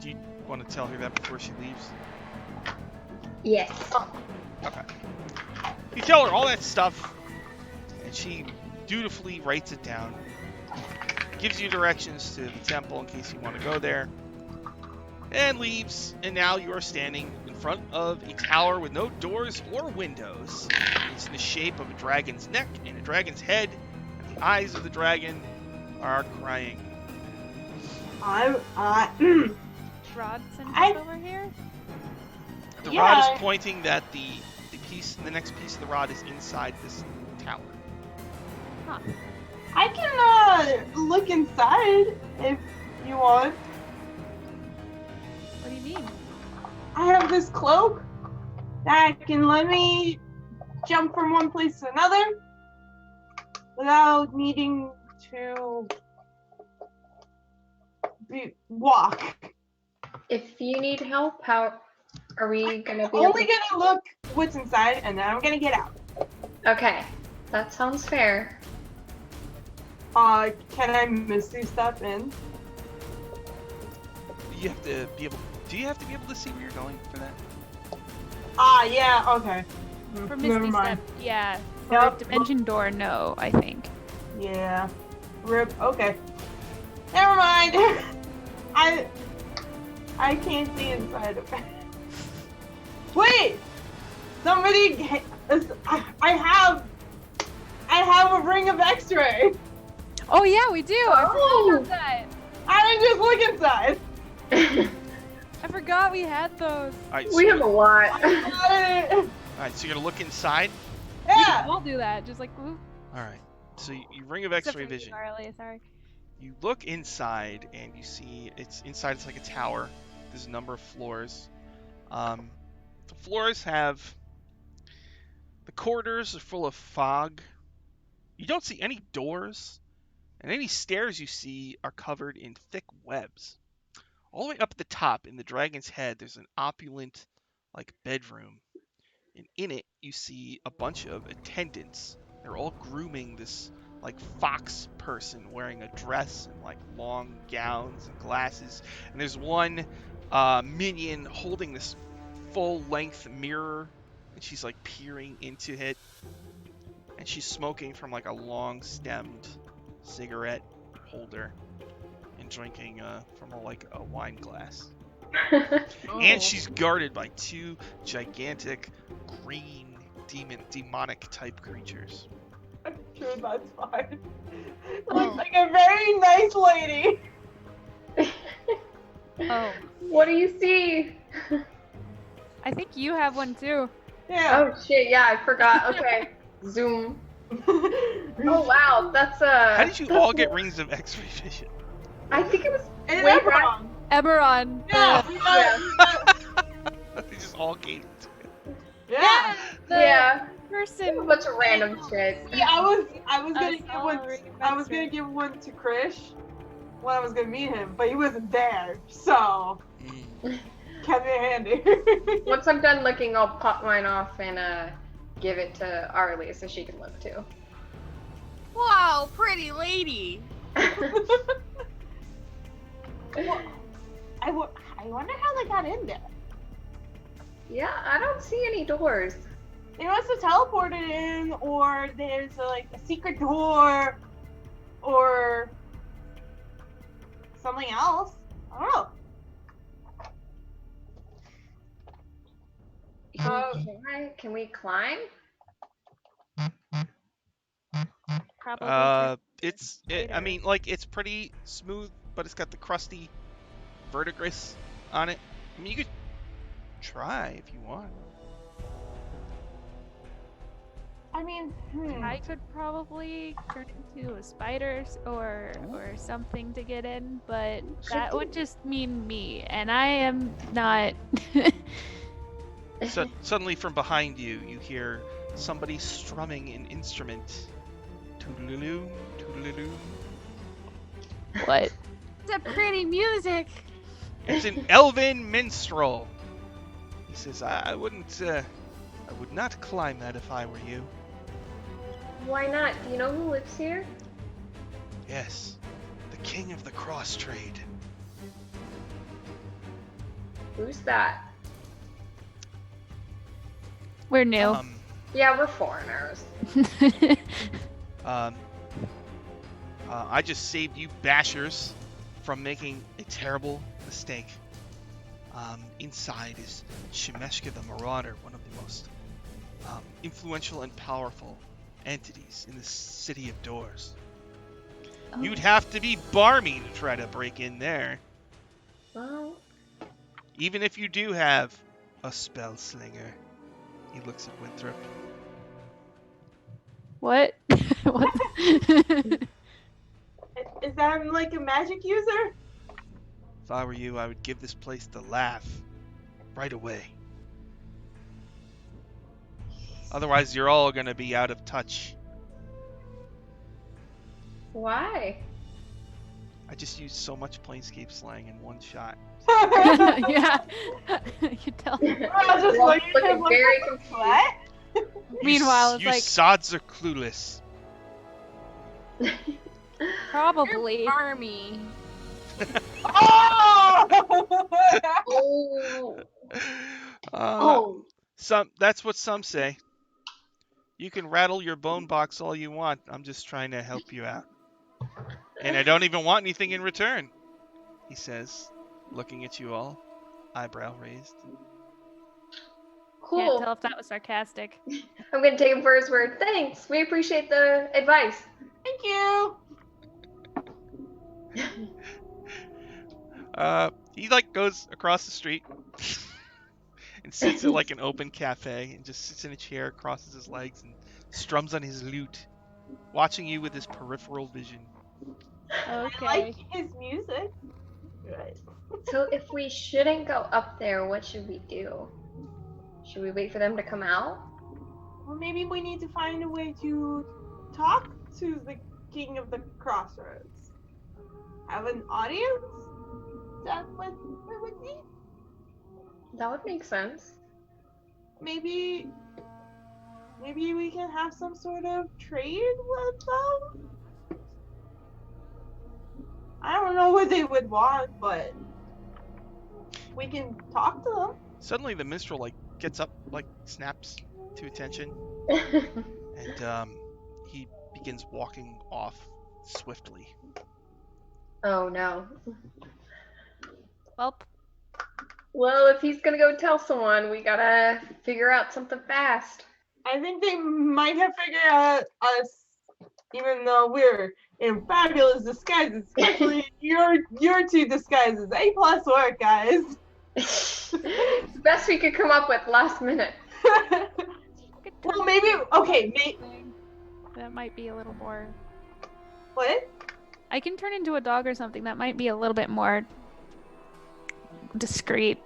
S1: Do you want to tell her that before she leaves?
S3: Yes.
S1: Okay. You tell her all that stuff, and she dutifully writes it down. Gives you directions to the temple in case you want to go there. And leaves, and now you are standing in front of a tower with no doors or windows. It's in the shape of a dragon's neck and a dragon's head, and the eyes of the dragon are crying.
S2: Rod sent us over here?
S1: The
S4: Yeah.
S1: rod is pointing that the next piece of the rod is inside this tower.
S2: Huh.
S4: I can look inside if you want.
S2: What do you mean?
S4: I have this cloak that can let me jump from one place to another without needing to walk.
S3: If you need help, how are we gonna be
S4: Only gonna look what's inside and then I'm gonna get out.
S3: Okay. That sounds fair.
S4: Can I misty step in?
S1: You have to be able. Do you have to be able to see where you're going for that?
S4: Yeah, okay.
S2: For
S4: Never
S2: Misty
S4: mind.
S2: Step, yeah. For
S4: Yep.
S2: Dimension Door, no, I think.
S4: Yeah. Rip. Okay. Never mind. I can't see inside of it. Wait. Somebody. I have a ring of X-ray.
S2: Oh yeah, we do. I forgot
S3: Oh.
S2: about that.
S4: I didn't just look inside.
S2: I forgot we had those.
S1: All right,
S3: We
S1: so
S3: have a lot.
S4: I got it.
S1: All right, so you're gonna look inside.
S4: Yeah.
S2: I'll do that. Just like, ooh.
S1: All right. So you ring of
S2: Except
S1: X-ray
S2: for you,
S1: vision.
S2: Carly, sorry.
S1: You look inside and you see it's like a tower. There's a number of floors. The floors have the corridors are full of fog. You don't see any doors, and any stairs you see are covered in thick webs. All the way up at the top in the dragon's head, there's an opulent like bedroom. And in it, you see a bunch of attendants. They're all grooming this like fox person wearing a dress and like long gowns and glasses. And there's one minion holding this full-length mirror, and she's like peering into it. And she's smoking from like a long-stemmed cigarette holder and drinking from a wine glass.
S5: Oh.
S1: And she's guarded by two gigantic green demonic type creatures.
S4: I'm sure that's fine.
S2: Oh.
S4: Looks like a very nice lady.
S2: Oh,
S3: What do you see?
S2: I think you have one too.
S4: Yeah.
S3: Oh shit, yeah, I forgot. Okay. Zoom. Oh wow, that's
S1: How did you all get rings of X-ray vision?
S3: I think it was
S4: And
S3: way
S4: Eberron.
S3: back.
S2: Eberron.
S4: Yeah.
S1: They just all gave it to it.
S4: Yeah.
S2: The
S3: Yeah. A
S2: person.
S3: bunch of random shit.
S4: Yeah, I was gonna
S2: I
S4: give
S2: saw
S4: one.
S2: a ring of
S4: I was
S2: X-ray.
S4: gonna give one to Krish when I was gonna meet him, but he wasn't there, so kept it handy.
S3: Once I'm done looking, I'll pop mine off and give it to Arlie so she can look too.
S5: Wow, pretty lady.
S4: Well, I wonder how they got in there.
S3: Yeah, I don't see any doors.
S4: They must have teleported in, or there's like a secret door, or something else. I don't know.
S3: Can we climb?
S2: Probably.
S1: I
S2: later.
S1: mean, like it's pretty smooth, but it's got the crusty verdigris on it. I mean, you could try if you want.
S4: I mean,
S2: I could probably turn into a spider or something to get in, but that would just mean me, and I am not.
S1: So suddenly from behind you, you hear somebody strumming an instrument. Toodaloo, toodaloo.
S2: What?
S5: It's a pretty music.
S1: It's an elven minstrel. He says, I would not climb that if I were you.
S3: Why not? Do you know who lives here?
S1: Yes, the king of the cross trade.
S3: Who's that?
S2: We're new.
S3: Yeah, we're foreigners.
S1: I just saved you bashers from making a terrible mistake. Inside is Shemeshka the Marauder, one of the most influential and powerful entities in the city of doors.
S2: Oh.
S1: You'd have to be barmy to try to break in there,
S3: Well,
S1: even if you do have a spell slinger. He looks at Winthrop.
S2: What? What?
S4: is that like a magic user?
S1: If I were you, I would give this place the laugh right away. Otherwise, you're all gonna be out of touch.
S3: why?
S1: I just used so much Planescape slang in one shot.
S2: Yeah. You tell me.
S4: I was just
S3: We're all
S4: looking at him
S3: looking very
S4: like,
S3: confused.
S4: what?
S2: Meanwhile, it's
S1: you
S2: like
S1: sods are clueless.
S2: probably.
S5: Army.
S4: Oh!
S3: Oh.
S1: Uh, that's what some say. You can rattle your bone box all you want. I'm just trying to help you out. And I don't even want anything in return, he says, looking at you all, eyebrow raised.
S2: Can't
S3: Cool.
S2: tell if that was sarcastic.
S3: I'm gonna take him for his word. Thanks. We appreciate the advice.
S4: Thank you.
S1: He like goes across the street and sits at like an open cafe and just sits in a chair, crosses his legs, and strums on his lute, watching you with his peripheral vision.
S4: I
S2: Okay.
S4: like his music. Right.
S3: So if we shouldn't go up there, what should we do? Should we wait for them to come out?
S4: Well, maybe we need to find a way to talk to the King of the Crossroads. Have an audience? Is that what we would need?
S3: That would make sense.
S4: Maybe we can have some sort of trade with them? I don't know what they would want, but we can talk to them.
S1: Suddenly, the minstrel like gets up, like snaps to attention, and he begins walking off swiftly.
S3: Oh no.
S2: Well,
S3: If he's gonna go tell someone, we gotta figure out something fast.
S4: I think they might have figured out us, even though we're in fabulous disguises, especially your two disguises. A+ work, guys.
S3: The best we could come up with last minute.
S4: Well, maybe
S2: that might be a little more.
S4: what?
S2: I can turn into a dog or something. That might be a little bit more discreet.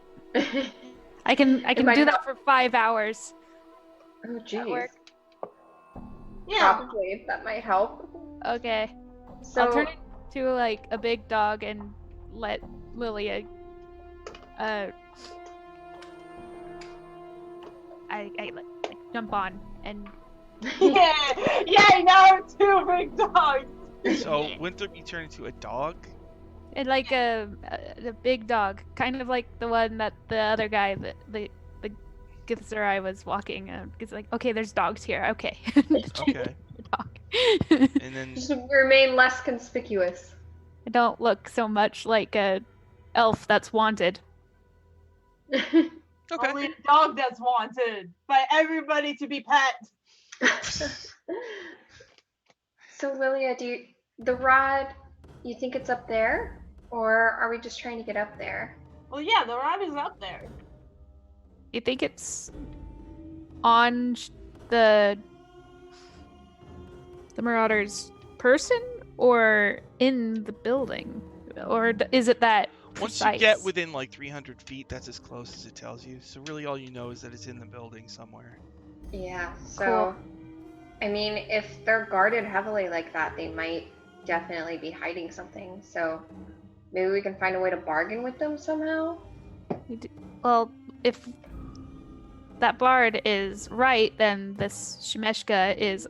S2: I can
S3: might
S2: do
S3: help.
S2: that for 5 hours.
S3: Oh
S2: That
S3: jeez.
S2: work?
S4: Yeah.
S3: Probably that might help.
S2: Okay.
S3: So
S2: I'll turn into like a big dog and let Lilia I like jump on and
S4: Yeah, now we're two big dogs.
S1: So, Winthrop, you turn into a dog.
S2: like a big dog, kind of like the one that the other guy, the Githzerai was walking. It's like, okay, there's dogs here. Okay.
S1: Okay.
S2: Dog.
S1: And then
S3: just remain less conspicuous.
S2: I don't look so much like a elf that's wanted.
S1: okay.
S4: Only a dog that's wanted by everybody to be pet.
S3: So Lilia, the rod, you think it's up there? Or are we just trying to get up there?
S4: Well, yeah, the rod is up there.
S2: You think it's on the Marauder's person or in the building? Or is it that
S1: Once
S2: precise?
S1: you get within like 300 feet, that's as close as it tells you. So really all you know is that it's in the building somewhere.
S3: Yeah, so
S2: Cool.
S3: I mean, if they're guarded heavily like that, they might definitely be hiding something. So maybe we can find a way to bargain with them somehow.
S2: Well, if that bard is right, then this Shemeshka is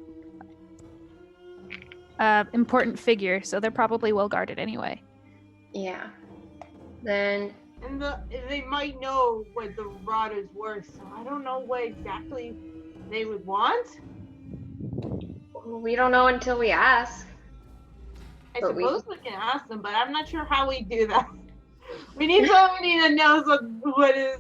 S2: an important figure, so they're probably well guarded anyway.
S3: Yeah. Then
S4: And they might know what the rod is worth, so I don't know what exactly they would want.
S3: we don't know until we ask.
S4: I
S3: But
S4: suppose we can ask them, but I'm not sure how we do that. We need somebody that knows what is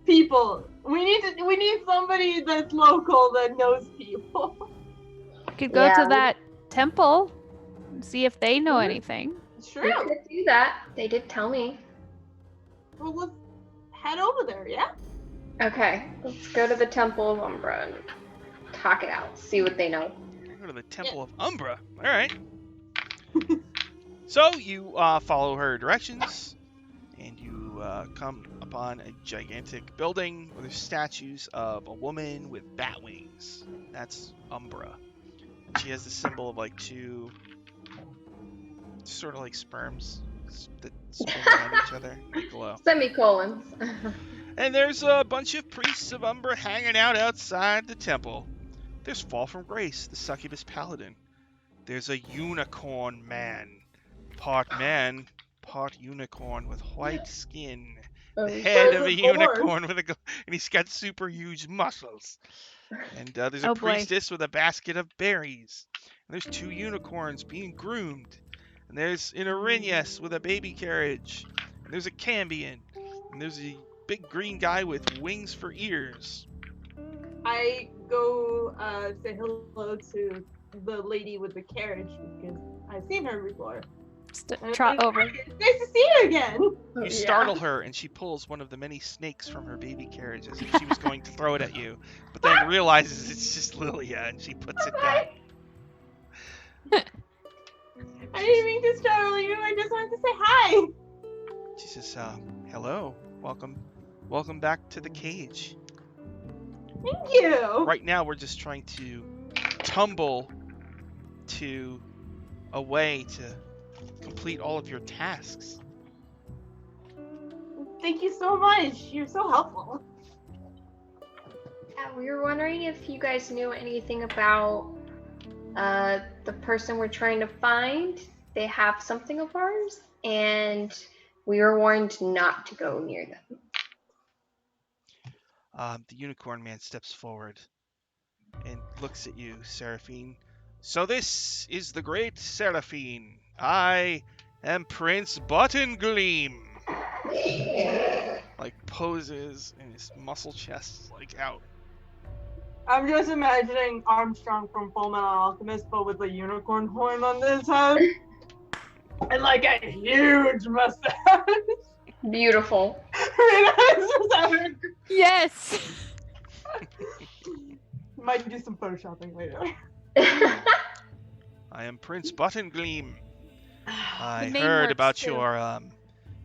S4: people. We need somebody that's local that knows people.
S2: Could go
S3: Yeah,
S2: to
S3: we-
S2: that temple and see if they know anything.
S4: It's
S3: We
S4: true.
S3: could do that. They did tell me.
S4: Well, let's head over there, yeah?
S3: Okay, let's go to the Temple of Umbra and talk it out. See what they know.
S1: Go to the Temple of Umbra. All right. So you follow her directions, and you come upon a gigantic building where there's statues of a woman with bat wings. That's Umbra. And she has the symbol of like two, sort of like sperms that spin around each other. They glow.
S3: Semicolons.
S1: And there's a bunch of priests of Umbra hanging out outside the temple. There's Fall from Grace, the succubus paladin. There's a unicorn man, part unicorn with white skin. The head of a unicorn with and he's got super huge muscles. And there's a
S2: Oh, boy.
S1: priestess with a basket of berries. And there's two unicorns being groomed. And there's an Erinyes with a baby carriage. And there's a Cambion. And there's a big green guy with wings for ears.
S4: I go say hello to the lady with the carriage because I've seen her before.
S2: Trot over.
S4: It's nice to see you again.
S1: You startle her, and she pulls one of the many snakes from her baby carriage as if she was going to throw it at you, but then realizes it's just Lilia, and she puts it down.
S4: I didn't mean to startle you. I just wanted to say hi.
S1: She says, hello, welcome back to the cage.
S4: Thank you.
S1: Right now, we're just trying to tumble to a way to complete all of your tasks.
S4: Thank you so much. You're so helpful.
S3: Yeah, we were wondering if you guys knew anything about the person we're trying to find. They have something of ours, and we were warned not to go near them.
S1: The unicorn man steps forward and looks at you, Seraphine. So this is the great Seraphine. I am Prince Buttongleam. Like poses and his muscle chest is like out.
S4: I'm just imagining Armstrong from Full Metal Alchemist, but with a unicorn horn on his head. And like a huge mustache.
S3: Beautiful.
S2: Yes.
S4: Might do some photoshopping later.
S1: I am Prince Buttongleam. I
S2: name
S1: heard
S2: works,
S1: about
S2: too.
S1: your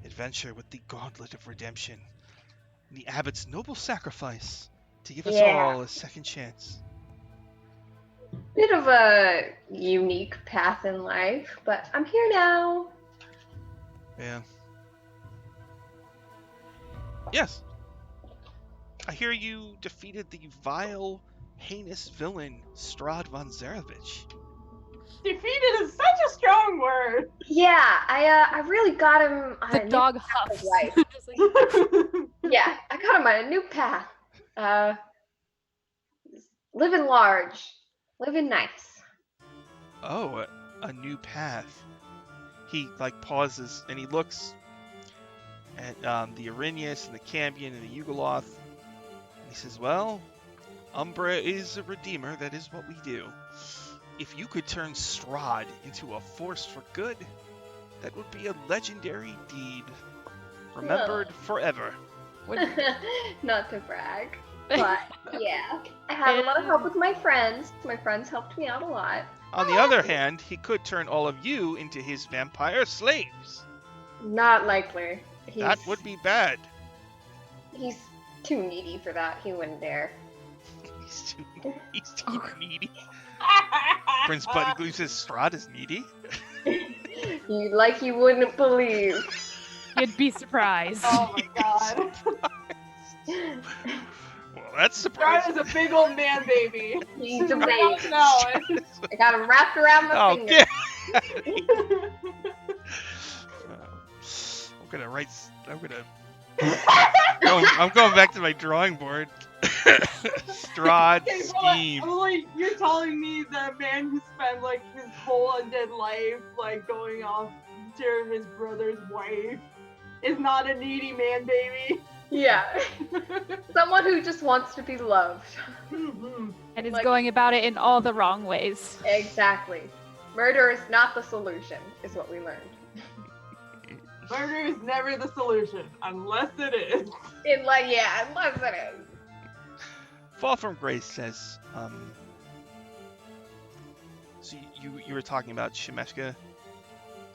S1: adventure with the Gauntlet of Redemption. And the abbot's noble sacrifice to give us
S3: Yeah.
S1: all a second chance.
S3: Bit of a unique path in life, but I'm here now.
S1: Yeah. Yes. I hear you defeated the vile, heinous villain, Strahd von Zarevich.
S4: Defeated is such a strong word.
S3: Yeah, I really got him on
S2: The
S3: a
S2: dog
S3: new path of
S2: huffs.
S3: life.
S2: Just like,
S3: Yeah, I got him on a new path. Living large, living nice.
S1: Oh, a new path. He like pauses and he looks at the Arrhenius and the Cambion and the Yugoloth. And he says, well, Umbra is a redeemer. That is what we do. If you could turn Strahd into a force for good, that would be a legendary deed. Remembered forever.
S3: Not to brag, but yeah, I had a lot of help with my friends. My friends helped me out a lot.
S1: On the other hand, he could turn all of you into his vampire slaves.
S3: Not likely.
S1: That would be bad.
S3: He's too needy for that. He wouldn't dare.
S1: He's too needy. Prince Buttongleam says Strahd is needy.
S3: You wouldn't believe.
S2: you'd be surprised.
S4: Oh my god.
S1: Well, that's
S4: Strahd
S1: surprising.
S4: is a big old man baby.
S3: He's a
S4: I
S3: baby.
S4: don't know.
S3: I got him wrapped around my
S1: Oh,
S3: finger.
S1: get I'm gonna write. I'm going back to my drawing board. Strahd
S4: Okay, but
S1: scheme.
S4: like, you're telling me that a man who spent like his whole undead life like going off to his brother's wife is not a needy man baby?
S3: Yeah. Someone who just wants to be loved.
S4: Mhm.
S2: And is
S3: Like-
S2: going about it in all the wrong ways.
S3: Exactly. Murder is not the solution, is what we learned.
S4: Murder is never the solution, unless it is.
S3: Unless it is.
S1: Fall from Grace says, so you were talking about Shemeshka.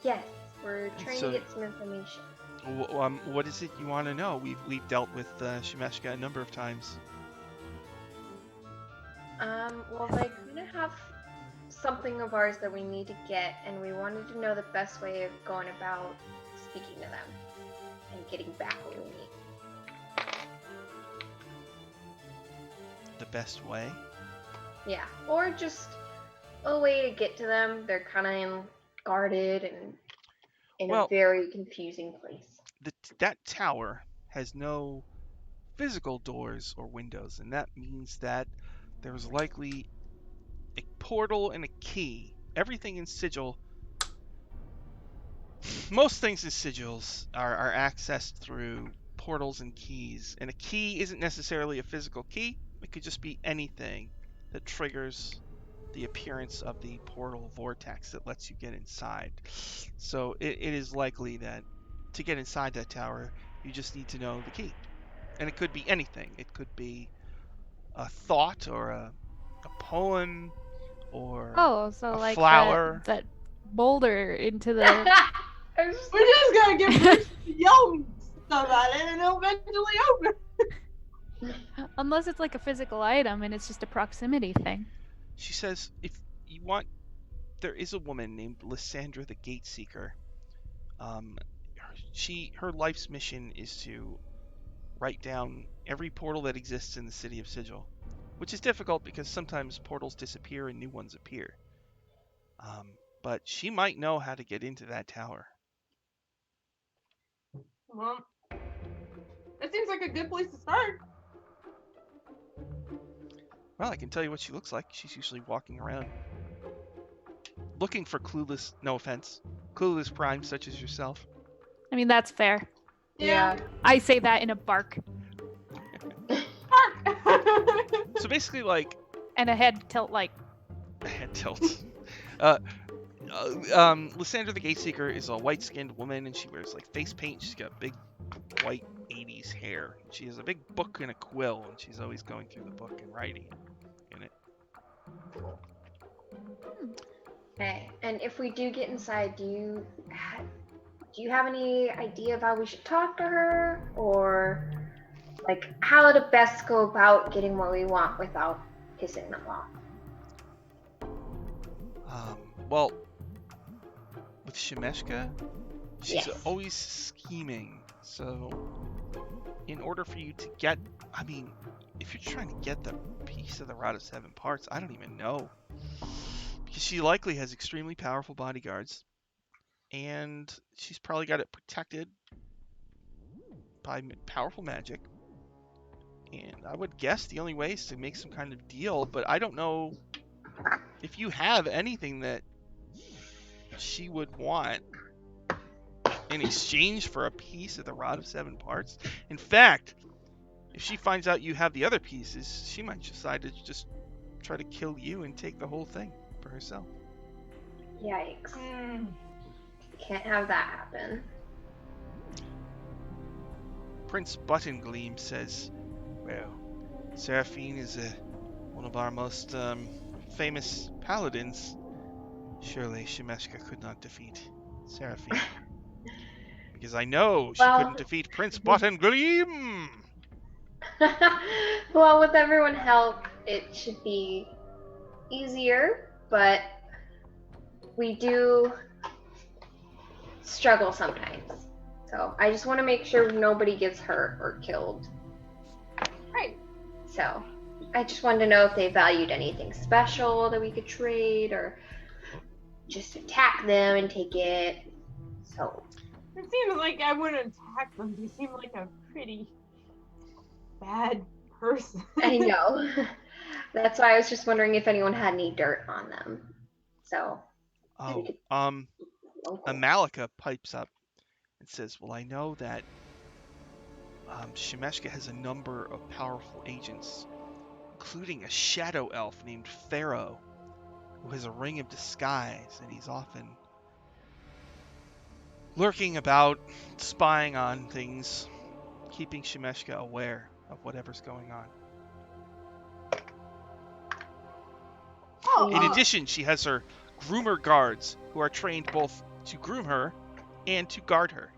S3: Yes, we're trying
S1: So-
S3: to get some information.
S1: What is it you want to know? We've dealt with Shemeshka a number of times.
S3: Well, they kind of have something of ours that we need to get, and we wanted to know the best way of going about speaking to them and getting back what we need.
S1: The best way?
S3: Yeah, or just a way to get to them. They're kind of guarded and in
S1: Well-
S3: a very confusing place.
S1: That tower has no physical doors or windows, and that means that there's likely a portal and a key. Everything in Sigil, most things in Sigils are accessed through portals and keys, and a key isn't necessarily a physical key. It could just be anything that triggers the appearance of the portal vortex that lets you get inside. So it is likely that to get inside that tower, you just need to know the key. And it could be anything. It could be a thought or a poem or
S2: Oh, so
S1: a
S2: like
S1: flower.
S2: that boulder into the.
S3: I'm just
S4: We're just gonna get Bruce to yell stuff at it and it'll eventually open.
S2: Unless it's like a physical item and it's just a proximity thing.
S1: She says, if you want, there is a woman named Lysandra the Gateseeker. Her life's mission is to write down every portal that exists in the city of Sigil, which is difficult because sometimes portals disappear and new ones appear. But she might know how to get into that tower.
S4: Well, that seems like a good place to start.
S1: Well, I can tell you what she looks like. She's usually walking around looking for clueless, no offense, clueless primes such as yourself.
S2: I mean, that's fair.
S3: yeah.
S2: I say that in a bark
S1: So basically, like,
S2: and a head tilt like.
S1: head tilt. Lysandra the Gateseeker is a white-skinned woman, and she wears like face paint. She's got big white 80s hair. She has a big book and a quill, and she's always going through the book and writing in it.
S3: Okay. And if we do get inside, do you have any idea of how we should talk to her, or like how to best go about getting what we want without pissing them off?
S1: Well, with Shemeshka, she's
S3: Yes.
S1: always scheming. So, in order for you to get, I mean, if you're trying to get the piece of the Rod of Seven Parts, I don't even know. Because she likely has extremely powerful bodyguards, and she's probably got it protected by powerful magic. And I would guess the only way is to make some kind of deal, but I don't know if you have anything that she would want in exchange for a piece of the Rod of Seven Parts. In fact, if she finds out you have the other pieces, she might decide to just try to kill you and take the whole thing for herself.
S3: Yikes. Can't have that happen.
S1: Prince Buttongleam says, well, Seraphine is one of our most famous paladins. Surely Shemeshka could not defeat Seraphine. Because I know she couldn't defeat Prince Buttongleam!
S3: Well, with everyone help, it should be easier, but we do struggle sometimes. So I just want to make sure nobody gets hurt or killed.
S4: Right.
S3: So I just wanted to know if they valued anything special that we could trade, or just attack them and take it. So
S4: It seems like I wouldn't attack them. You seem like a pretty bad person.
S3: I know. That's why I was just wondering if anyone had any dirt on them. So
S1: Oh,
S3: local.
S1: Amalika pipes up and says, well, I know that Shemeshka has a number of powerful agents, including a shadow elf named Pharaoh, who has a ring of disguise, and he's often lurking about, spying on things, keeping Shemeshka aware of whatever's going on. In addition, she has her groomer guards, who are trained both to groom her and to guard her.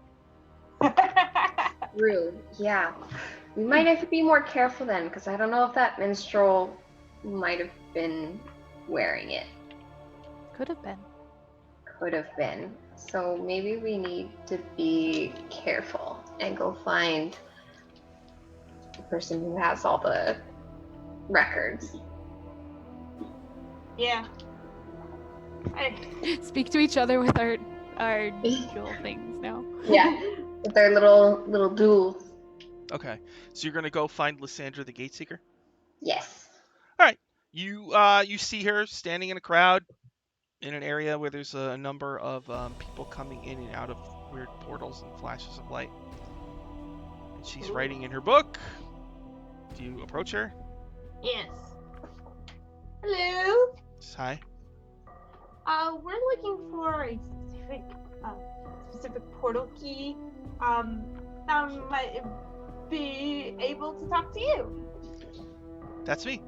S3: Rude. Yeah. We might have to be more careful then, because I don't know if that minstrel might have been wearing it.
S2: Could have been.
S3: Could have been. So maybe we need to be careful and go find the person who has all the records.
S4: Yeah.
S2: Speak to each other with our dual things now.
S3: Yeah. With their little duels.
S1: Okay, so you're gonna go find Lysandra the Gateseeker?
S3: Yes.
S1: All right. You see her standing in a crowd in an area where there's a number of people coming in and out of weird portals and flashes of light. And she's writing in her book. Do you approach her?
S4: Yes. Hello.
S1: Hi.
S4: We're looking for a specific portal key. That might be able to talk to you.
S1: That's me.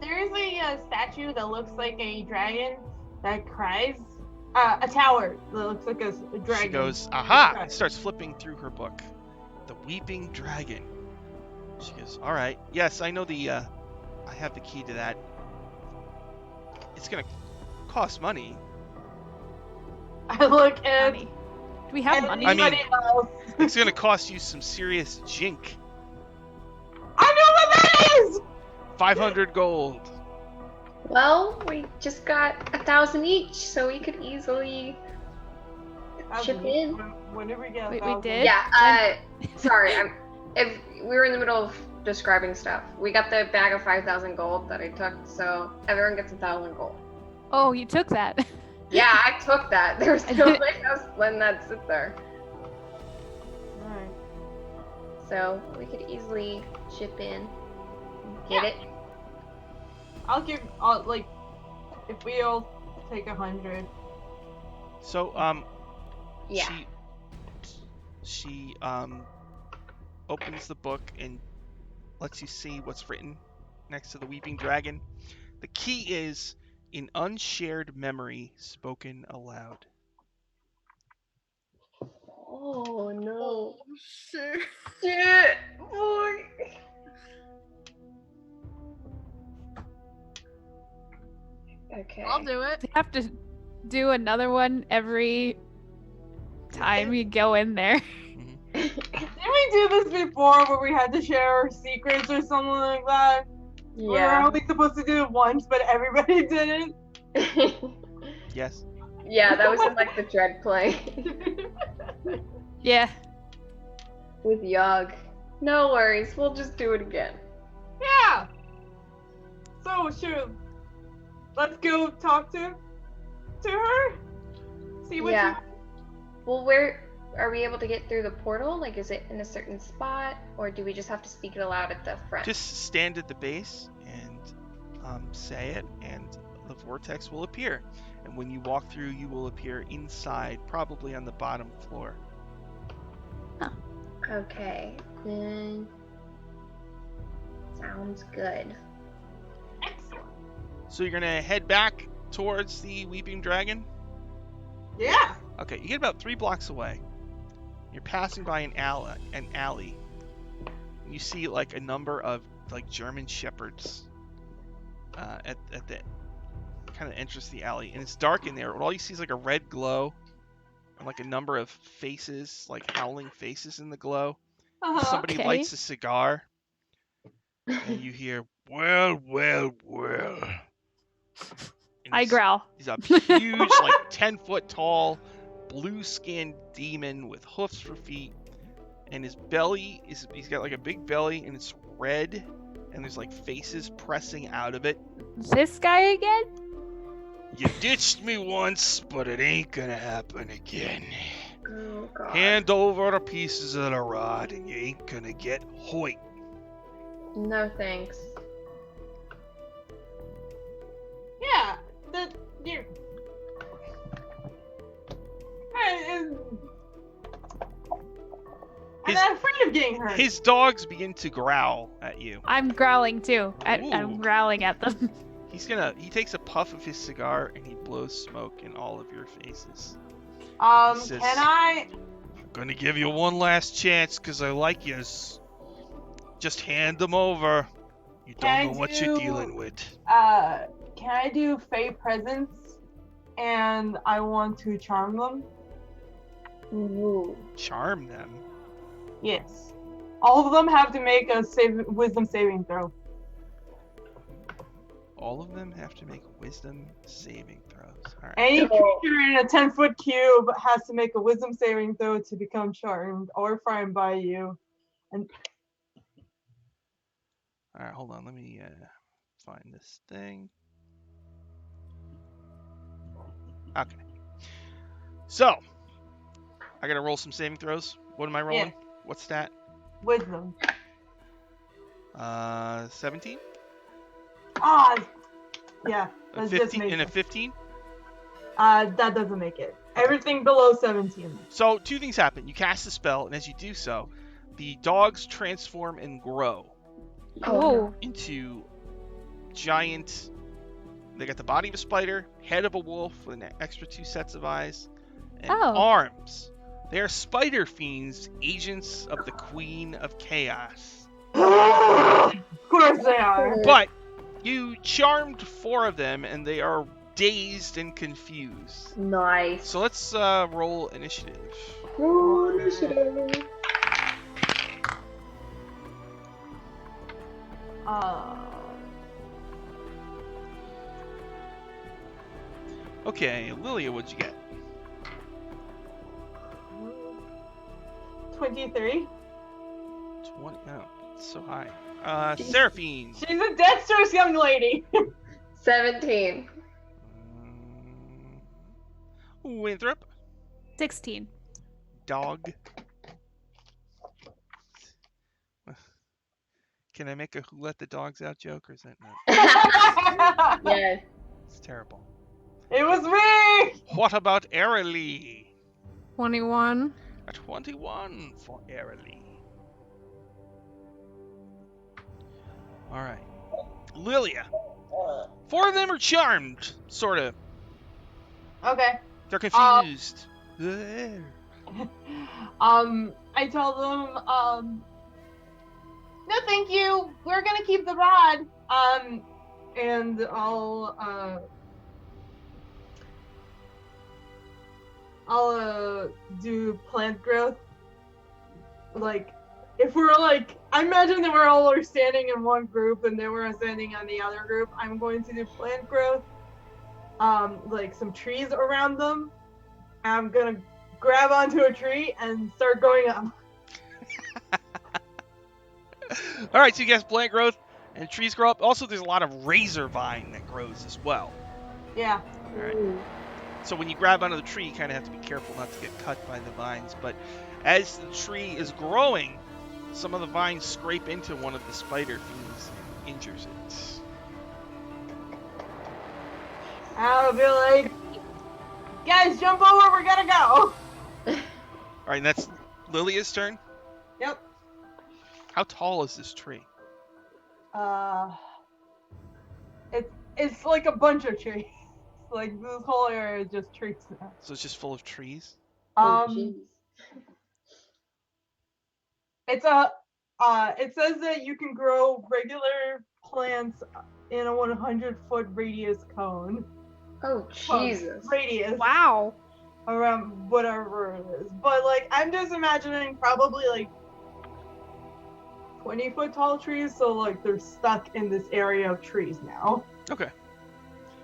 S4: There is a statue that looks like a dragon that cries. A tower that looks like a dragon.
S1: She goes, aha! And starts flipping through her book. The Weeping Dragon. She goes, all right. Yes, I know I have the key to that. It's going to cost money.
S4: I look at
S2: Money. Do we have money?
S1: I mean-
S4: anybody else.
S1: It's going to cost you some serious jink.
S4: I know what that is!
S1: 500 gold.
S3: Well, we just got 1,000 each, so we could easily chip in.
S4: When did we get
S2: We
S4: 1,000?
S2: did?
S3: Yeah. Sorry. If we were in the middle of describing stuff, we got the bag of 5,000 gold that I took, so everyone gets 1,000 gold.
S2: Oh, you took that.
S3: Yeah, I took that. There's no way I was letting that sit there.
S4: Alright.
S3: So we could easily chip in. Get it?
S4: If we all take 100.
S1: So,
S3: Yeah.
S1: she opens the book and lets you see what's written next to the Weeping Dragon. The key is an unshared memory spoken aloud.
S3: Oh no.
S5: Sure.
S3: Shit, boy. Okay.
S5: I'll do it.
S2: You have to do another one every time you go in there.
S4: Didn't we do this before where we had to share our secrets or something like that? We were
S3: Yeah.
S4: only supposed to do it once, but everybody did
S1: Yes.
S3: Yeah, that was in like the Dread play
S4: it.
S2: Yeah.
S3: with Yogg. No worries, we'll just do it again.
S4: Yeah. So sure. Let's go talk to her. See what
S3: Yeah. Well, where are we able to get through the portal? Like, is it in a certain spot, or do we just have to speak it aloud at the front?
S1: Just stand at the base and say it, and the vortex will appear. And when you walk through, you will appear inside, probably on the bottom floor.
S3: Okay, then sounds good.
S4: Excellent.
S1: So you're gonna head back towards the Weeping Dragon.
S4: Yeah.
S1: Okay, you get about 3 blocks away. You're passing by an alley. And you see like a number of like German shepherds at the kind of entrance to the alley, and it's dark in there. But all you see is like a red glow and like a number of faces, like howling faces in the glow. Somebody
S2: Okay.
S1: lights a cigar, and you hear, "Well, well, well." And
S2: I growl.
S1: He's a huge, like 10-foot tall, blue-skinned demon with hoofs for feet, and his belly he's got like a big belly, and it's red, and there's like faces pressing out of it.
S2: Is this guy again?
S1: You ditched me once, but it ain't gonna happen again.
S3: Oh god.
S1: Hand over the pieces of the rod, and you ain't gonna get hoit.
S3: No thanks.
S4: Yeah. You. I'm not afraid of getting hurt.
S1: His dogs begin to growl at you.
S2: I'm growling too.
S1: Ooh.
S2: I'm growling at them.
S1: He takes a puff of his cigar and he blows smoke in all of your faces. says-
S4: Can I?
S1: I'm gonna give you one last chance because I like you. Just hand them over. You
S4: Can I
S1: don't know what you're
S4: do-
S1: dealing with.
S4: Can I do Fey Presence? And I want to charm them.
S3: Ooh.
S1: Charm them.
S4: Yes. All of them have to make a wisdom saving throw.
S1: All of them have to make wisdom saving throws. All right.
S4: Any
S3: So-
S4: creature in a 10-foot cube has to make a wisdom saving throw to become charmed or frightened by you.
S1: All right. Hold on. Let me find this thing. Okay. So, I gotta roll some saving throws. What am I rolling? What's that?
S4: Wisdom.
S1: 17.
S4: Ah, Yeah,
S1: A
S4: let's just
S1: 15
S4: make
S1: and a
S4: it.
S1: 15.
S4: That doesn't make it. Everything below 17.
S1: So two things happen. You cast the spell, and as you do so, the dogs transform and grow
S2: Oh.
S1: into giant. They got the body of a spider, head of a wolf with an extra 2 sets of eyes, and
S2: Oh.
S1: arms. They are spider fiends, agents of the Queen of Chaos.
S4: Of course they are.
S1: But you charmed 4 of them, and they are dazed and confused.
S3: Nice.
S1: So let's roll initiative.
S3: Roll initiative.
S1: Okay, Lilia, what'd you get?
S4: 23.
S1: 20. Oh, it's so high. Seraphine.
S4: She's a dexterous young lady.
S3: 17.
S1: Winthrop.
S2: 16.
S1: Dog. Can I make a who let the dogs out joke, or is that not?
S3: Yeah.
S1: It's terrible.
S4: It was me.
S1: What about Airly?
S5: 21.
S1: A 21 for Airly. Alright. Lilia. 4 of them are charmed, sort of.
S4: Okay.
S1: They're confused.
S4: I tell them, no, thank you. We're gonna keep the rod. And I'll do plant growth. Like, if we're like, I imagine that we're all standing in one group and then we're standing on the other group. I'm going to do plant growth. Like some trees around them. I'm gonna grab onto a tree and start going up.
S1: Alright, so you guys plant growth and trees grow up. Also, there's a lot of razor vine that grows as well.
S4: Yeah.
S1: Alright. So when you grab onto the tree, you kind of have to be careful not to get cut by the vines. But as the tree is growing, some of the vines scrape into one of the spider fiends and injures it.
S4: I'll be like, guys, jump over, we gotta go.
S1: Alright, and that's Lilia's turn.
S4: Yep.
S1: How tall is this tree?
S4: It's like a bunch of trees. Like, this whole area is just trees now.
S1: So it's just full of trees?
S3: Jeez.
S4: It's it says that you can grow regular plants in a 100-foot radius cone.
S3: Oh, Jesus.
S4: Radius.
S2: Wow.
S4: Around whatever it is. But, like, I'm just imagining probably, like, 20-foot tall trees, so, like, they're stuck in this area of trees now.
S1: Okay.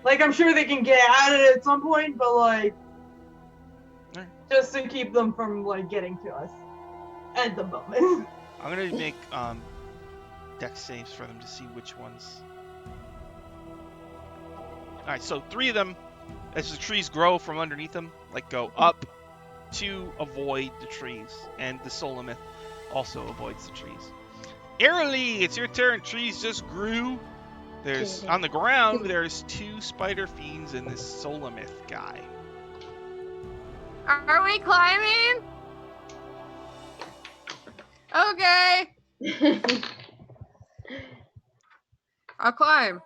S4: Like, I'm sure they can get out of it at some point, but, like,
S1: Alright.
S4: just to keep them from, like, getting to us at the moment.
S1: I'm going to make dex saves for them to see which ones. Alright, so 3 of them, as the trees grow from underneath them, like go up to avoid the trees. And the Solamith also avoids the trees. Airly, it's your turn. Trees just grew. There's on the ground, there's 2 spider fiends and this Solamith guy.
S5: Are we climbing? Okay. I'll climb.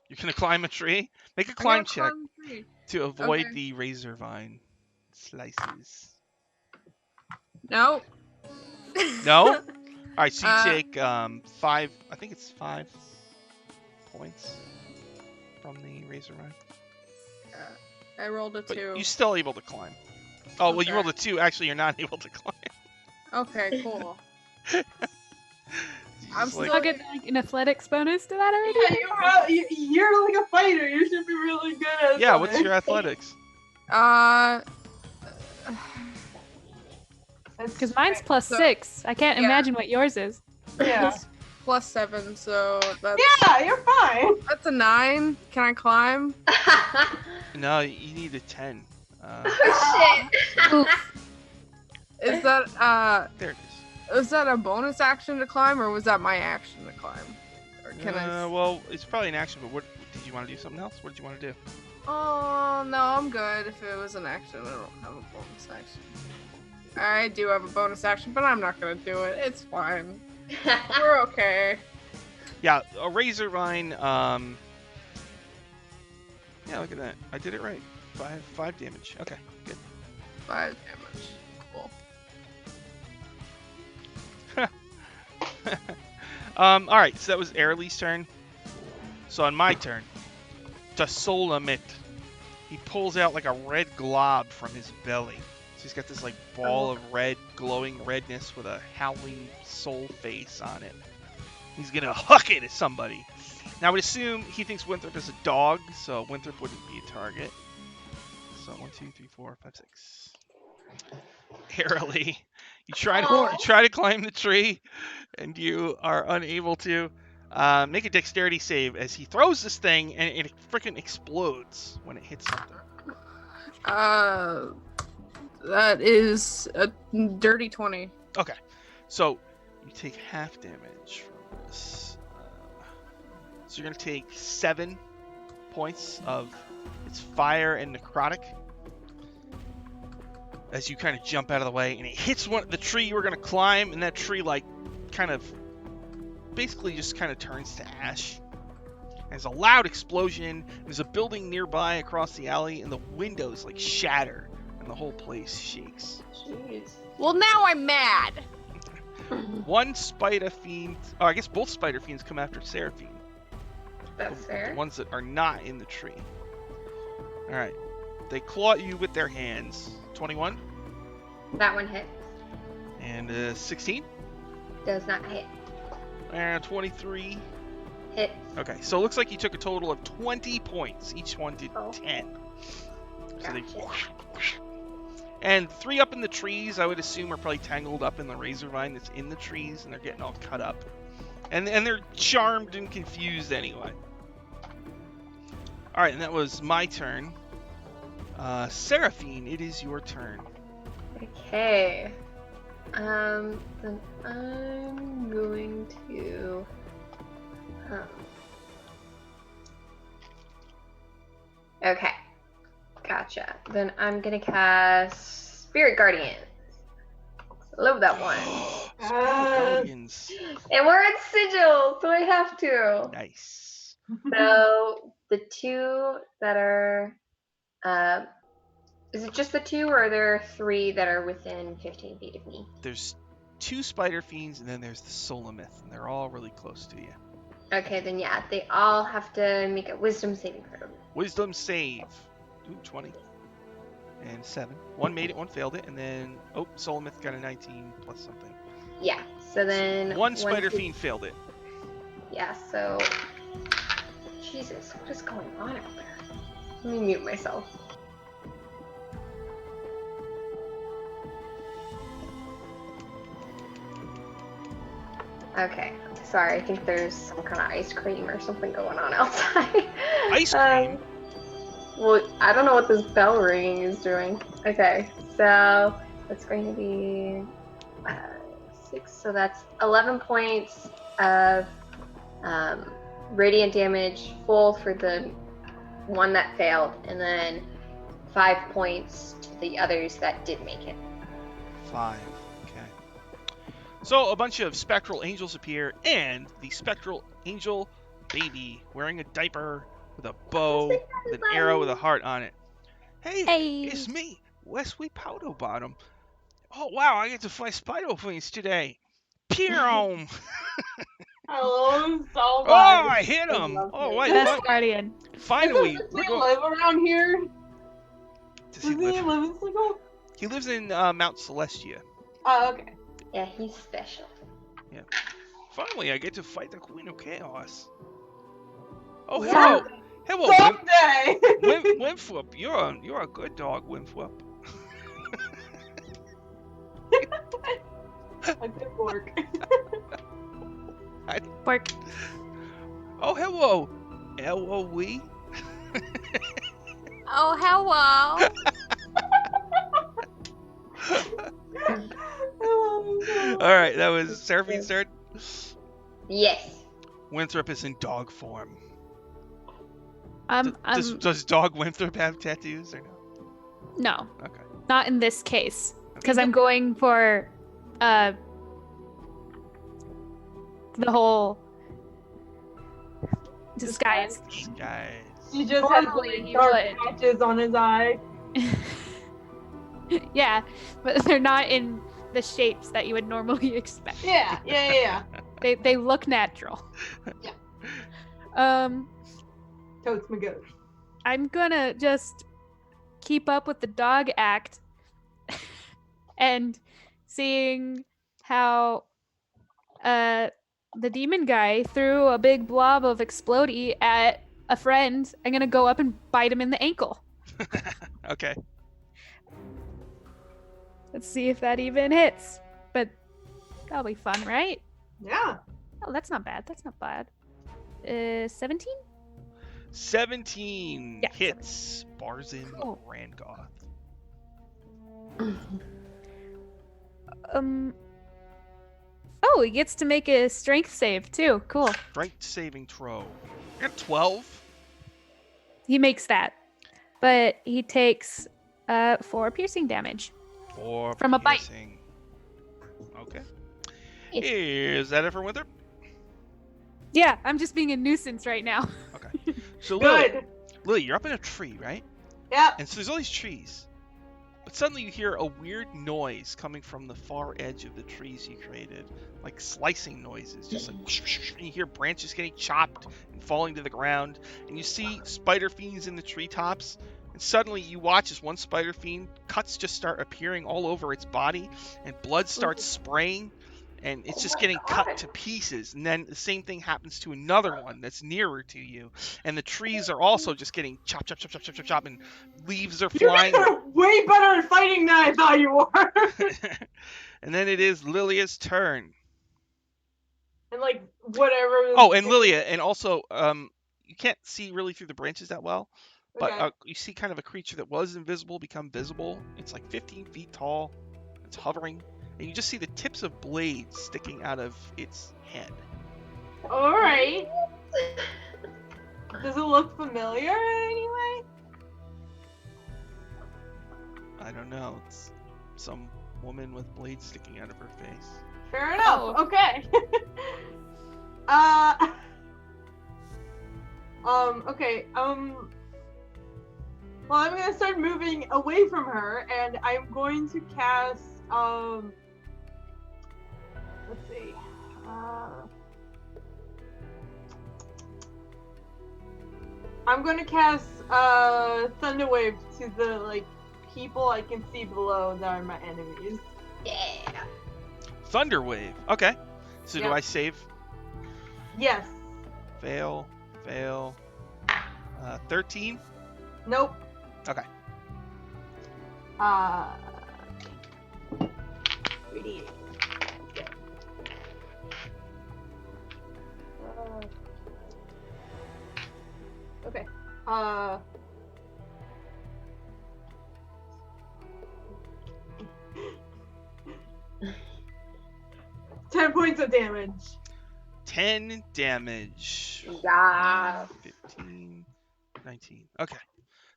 S1: You're going to climb a tree? Make a
S5: I'm
S1: climb
S5: gonna
S1: check
S5: climb the tree.
S1: to avoid
S5: Okay.
S1: the razor vine slices.
S5: No.
S1: No? Alright, so you
S5: Uh,
S1: take 5, I think it's 5 points from the razor vine.
S5: I rolled a
S1: But
S5: 2.
S1: you're still able to climb. Oh, well, you
S5: Okay.
S1: rolled a 2. Actually, you're not able to climb.
S5: Okay, cool.
S1: You
S5: I'm
S1: just,
S5: still
S2: I'll get like an athletics bonus to that already.
S4: Yeah, you're like a fighter. You should be really good at
S1: Yeah, what's
S4: something.
S1: your athletics?
S2: Because mine's plus
S5: So-
S2: 6. I can't
S5: yeah.
S2: imagine what yours is.
S4: Yeah.
S5: Plus 7, so that's
S4: Yeah, you're fine.
S5: that's a 9. Can I climb?
S1: No, you need a 10.
S3: Oh, shit.
S2: Oof.
S5: Is that
S1: There it is.
S5: is that a bonus action to climb, or was that my action to climb? Or Can I?
S1: Well, it's probably an action, but what did you want to do? Something else? What did you want to do?
S5: Oh no, I'm good. If it was an action, I don't have a bonus action. I do have a bonus action, but I'm not gonna do it. It's fine. We're okay.
S1: Yeah, a razor vine. Yeah, look at that. I did it right. Five damage. Okay, good.
S5: 5 damage. Cool.
S1: All right. So that was Airly's turn. So on my turn, to Solamit, he pulls out like a red glob from his belly. So he's got this like ball of red, glowing redness with a howling soul face on it. He's gonna huck it at somebody. Now I would assume he thinks Winthrop is a dog, so Winthrop wouldn't be a target. So 1, 2, 3, 4, 5, 6. Airily, you try to climb the tree, and you are unable to. Make a dexterity save as he throws this thing, and it freaking explodes when it hits something.
S5: That is a dirty 20.
S1: Okay, so you take half damage from this. So you're gonna take 7 points of its fire and necrotic as you kind of jump out of the way, and it hits the tree you were gonna climb, and that tree like kind of basically just kind of turns to ash. There's a loud explosion. There's a building nearby across the alley, and the windows like shatter, and the whole place shakes.
S3: Jeez.
S5: Well, now I'm mad.
S1: One spider fiend, I guess both spider fiends come after Seraphine.
S3: That's
S1: The
S3: fair.
S1: ones that are not in the tree. All right, they claw at you with their hands. 21
S3: That one hit.
S1: and 16
S3: Does not hit.
S1: and 23.
S3: Hit.
S1: Okay, so it looks like you took a total of 20 points. Each one did
S3: Oh.
S1: 10. So they,
S3: Gotcha.
S1: and 3 up in the trees, I would assume, are probably tangled up in the razor vine that's in the trees, and they're getting all cut up. And they're charmed and confused anyway. All right, and that was my turn. Seraphine, it is your turn.
S3: Okay. Then I'm going to. Okay. Gotcha. Then I'm gonna cast Spirit Guardian. Love that one.
S1: Guardians.
S3: And we're at Sigil, so I have to.
S1: Nice.
S3: So the 2 that are. Is it just the 2, or are there 3 that are within 15 feet of me?
S1: There's 2 spider fiends, and then there's the Solamith, and they're all really close to you.
S3: Okay, then yeah, they all have to make a Wisdom saving throw.
S1: Wisdom save. Ooh, 20. And 7. One made it, one failed it, and then Solamith got a 19 plus something.
S3: Yeah. So then
S1: One spider
S3: two-
S1: fiend failed it.
S3: Yeah. So. Jesus, what is going on out there? Let me mute myself. Okay. Sorry, I think there's some kind of ice cream or something going on outside.
S1: Ice cream?
S3: Well, I don't know what this bell ringing is doing. Okay, so that's going to be 6. So that's 11 points of radiant damage full for the one that failed, and then 5 points to the others that did make it.
S1: 5. Okay. So a bunch of spectral angels appear, and the spectral angel baby wearing a diaper with a bow with an arrow with a heart on it. Hey,
S2: Hey.
S1: it's me, Wesley Powderbottom. Oh wow, I get to fight spider fiends today. Pew!
S4: Hello, so
S1: Oh, I hit him. Oh wait,
S2: Best guardian.
S1: finally.
S4: Does
S1: we're
S4: he
S1: going-
S4: live around here?
S1: Does
S4: Does
S1: he
S4: he
S1: live?
S4: live in Sigil?
S1: He lives in Mount Celestia.
S4: Oh, okay.
S3: Yeah, he's special.
S1: Finally, I get to fight the Queen of Chaos. Oh,
S3: Yeah.
S1: hello, hello,
S4: Someday!
S1: Wimfwhoop. You're a good dog, Wimfwhoop.
S4: A good work.
S2: Work.
S1: Oh, hello, Eloise.
S2: Oh, hello.
S1: All right, that was Seraphine's turn.
S3: Yes.
S1: Winthrop is in dog form.
S2: I'm
S1: Does Dog Winthrop have tattoos or no?
S2: no,
S1: Okay.
S2: not in this case, because I'm going for the whole disguise.
S1: Guys.
S4: He just has
S2: Normally
S4: like
S2: he
S4: dark
S2: would.
S4: patches on his eye.
S2: Yeah, but they're not in the shapes that you would normally expect.
S4: Yeah.
S2: They look natural.
S4: Yeah. Totes my goat.
S2: I'm gonna just keep up with the dog act and seeing how the demon guy threw a big blob of explodey at a friend. I'm gonna go up and bite him in the ankle.
S1: Okay.
S2: Let's see if that even hits. But that'll be fun, right?
S4: Yeah.
S2: Oh, that's not bad. That's not bad. 17?
S1: 17
S2: Yeah,
S1: hits Barzin
S2: Cool.
S1: Rangoth.
S2: Oh, he gets to make a strength save too. Cool.
S1: Strength saving throw. I got 12.
S2: He makes that. But he takes 4 piercing damage.
S1: 4
S2: From a bite.
S1: piercing. Okay.
S2: Yes.
S1: Is that it for Winthrop?
S2: Yeah, I'm just being a nuisance right now.
S1: Okay. So Lily,
S4: Good.
S1: Lily, you're up in a tree, right?
S4: Yep.
S1: And so there's all these trees. But suddenly you hear a weird noise coming from the far edge of the trees you created. Like slicing noises. Just like whoosh, whoosh, whoosh, and you hear branches getting chopped and falling to the ground. And you see spider fiends in the treetops. And suddenly you watch as one spider fiend, cuts just start appearing all over its body. And blood starts spraying. And it's just getting cut to pieces. And then the same thing happens to another one that's nearer to you. And the trees are also just getting chop, chop, chop, chop, chop, chop, chop, and leaves are
S4: You
S1: flying.
S4: guys are way better at fighting than I thought you were.
S1: And then it is Lilia's turn.
S4: And like whatever.
S1: Oh, and Lilia, and also, you can't see really through the branches that well, but
S4: Okay.
S1: you see kind of a creature that was invisible become visible. It's like 15 feet tall. It's hovering, and you just see the tips of blades sticking out of its head.
S4: All right. Does it look familiar in any way?
S1: I don't know. It's some woman with blades sticking out of her face.
S4: Fair enough.
S2: Oh.
S4: Okay. Okay. Well, I'm gonna start moving away from her, and I'm going to cast. Let's see. I'm going to cast Thunder Wave to the like people I can see below that are my enemies.
S3: Yeah.
S1: Thunder Wave. Okay. So do
S4: Yep.
S1: I save?
S4: Yes.
S1: Fail. 13.
S4: Nope.
S1: Okay.
S4: Pretty. Okay. 10 points of damage.
S1: 10 damage.
S3: Yeah.
S1: 15, 19. Okay.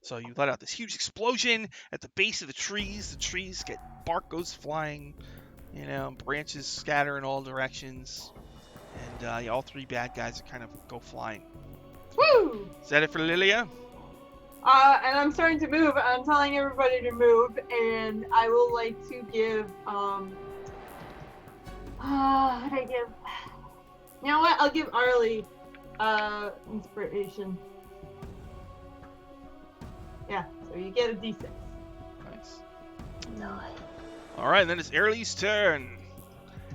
S1: So you let out this huge explosion at the base of the trees. The trees get bark goes flying, branches scatter in all directions, and all 3 bad guys kind of go flying.
S4: Woo!
S1: Is that it for Lilia?
S4: And I'm starting to move. I'm telling everybody to move, and I will like to give what did I give? You know what? I'll give Arlie inspiration. Yeah, so you get a D6.
S1: Nice.
S3: No.
S1: All right, then it's Airly's turn.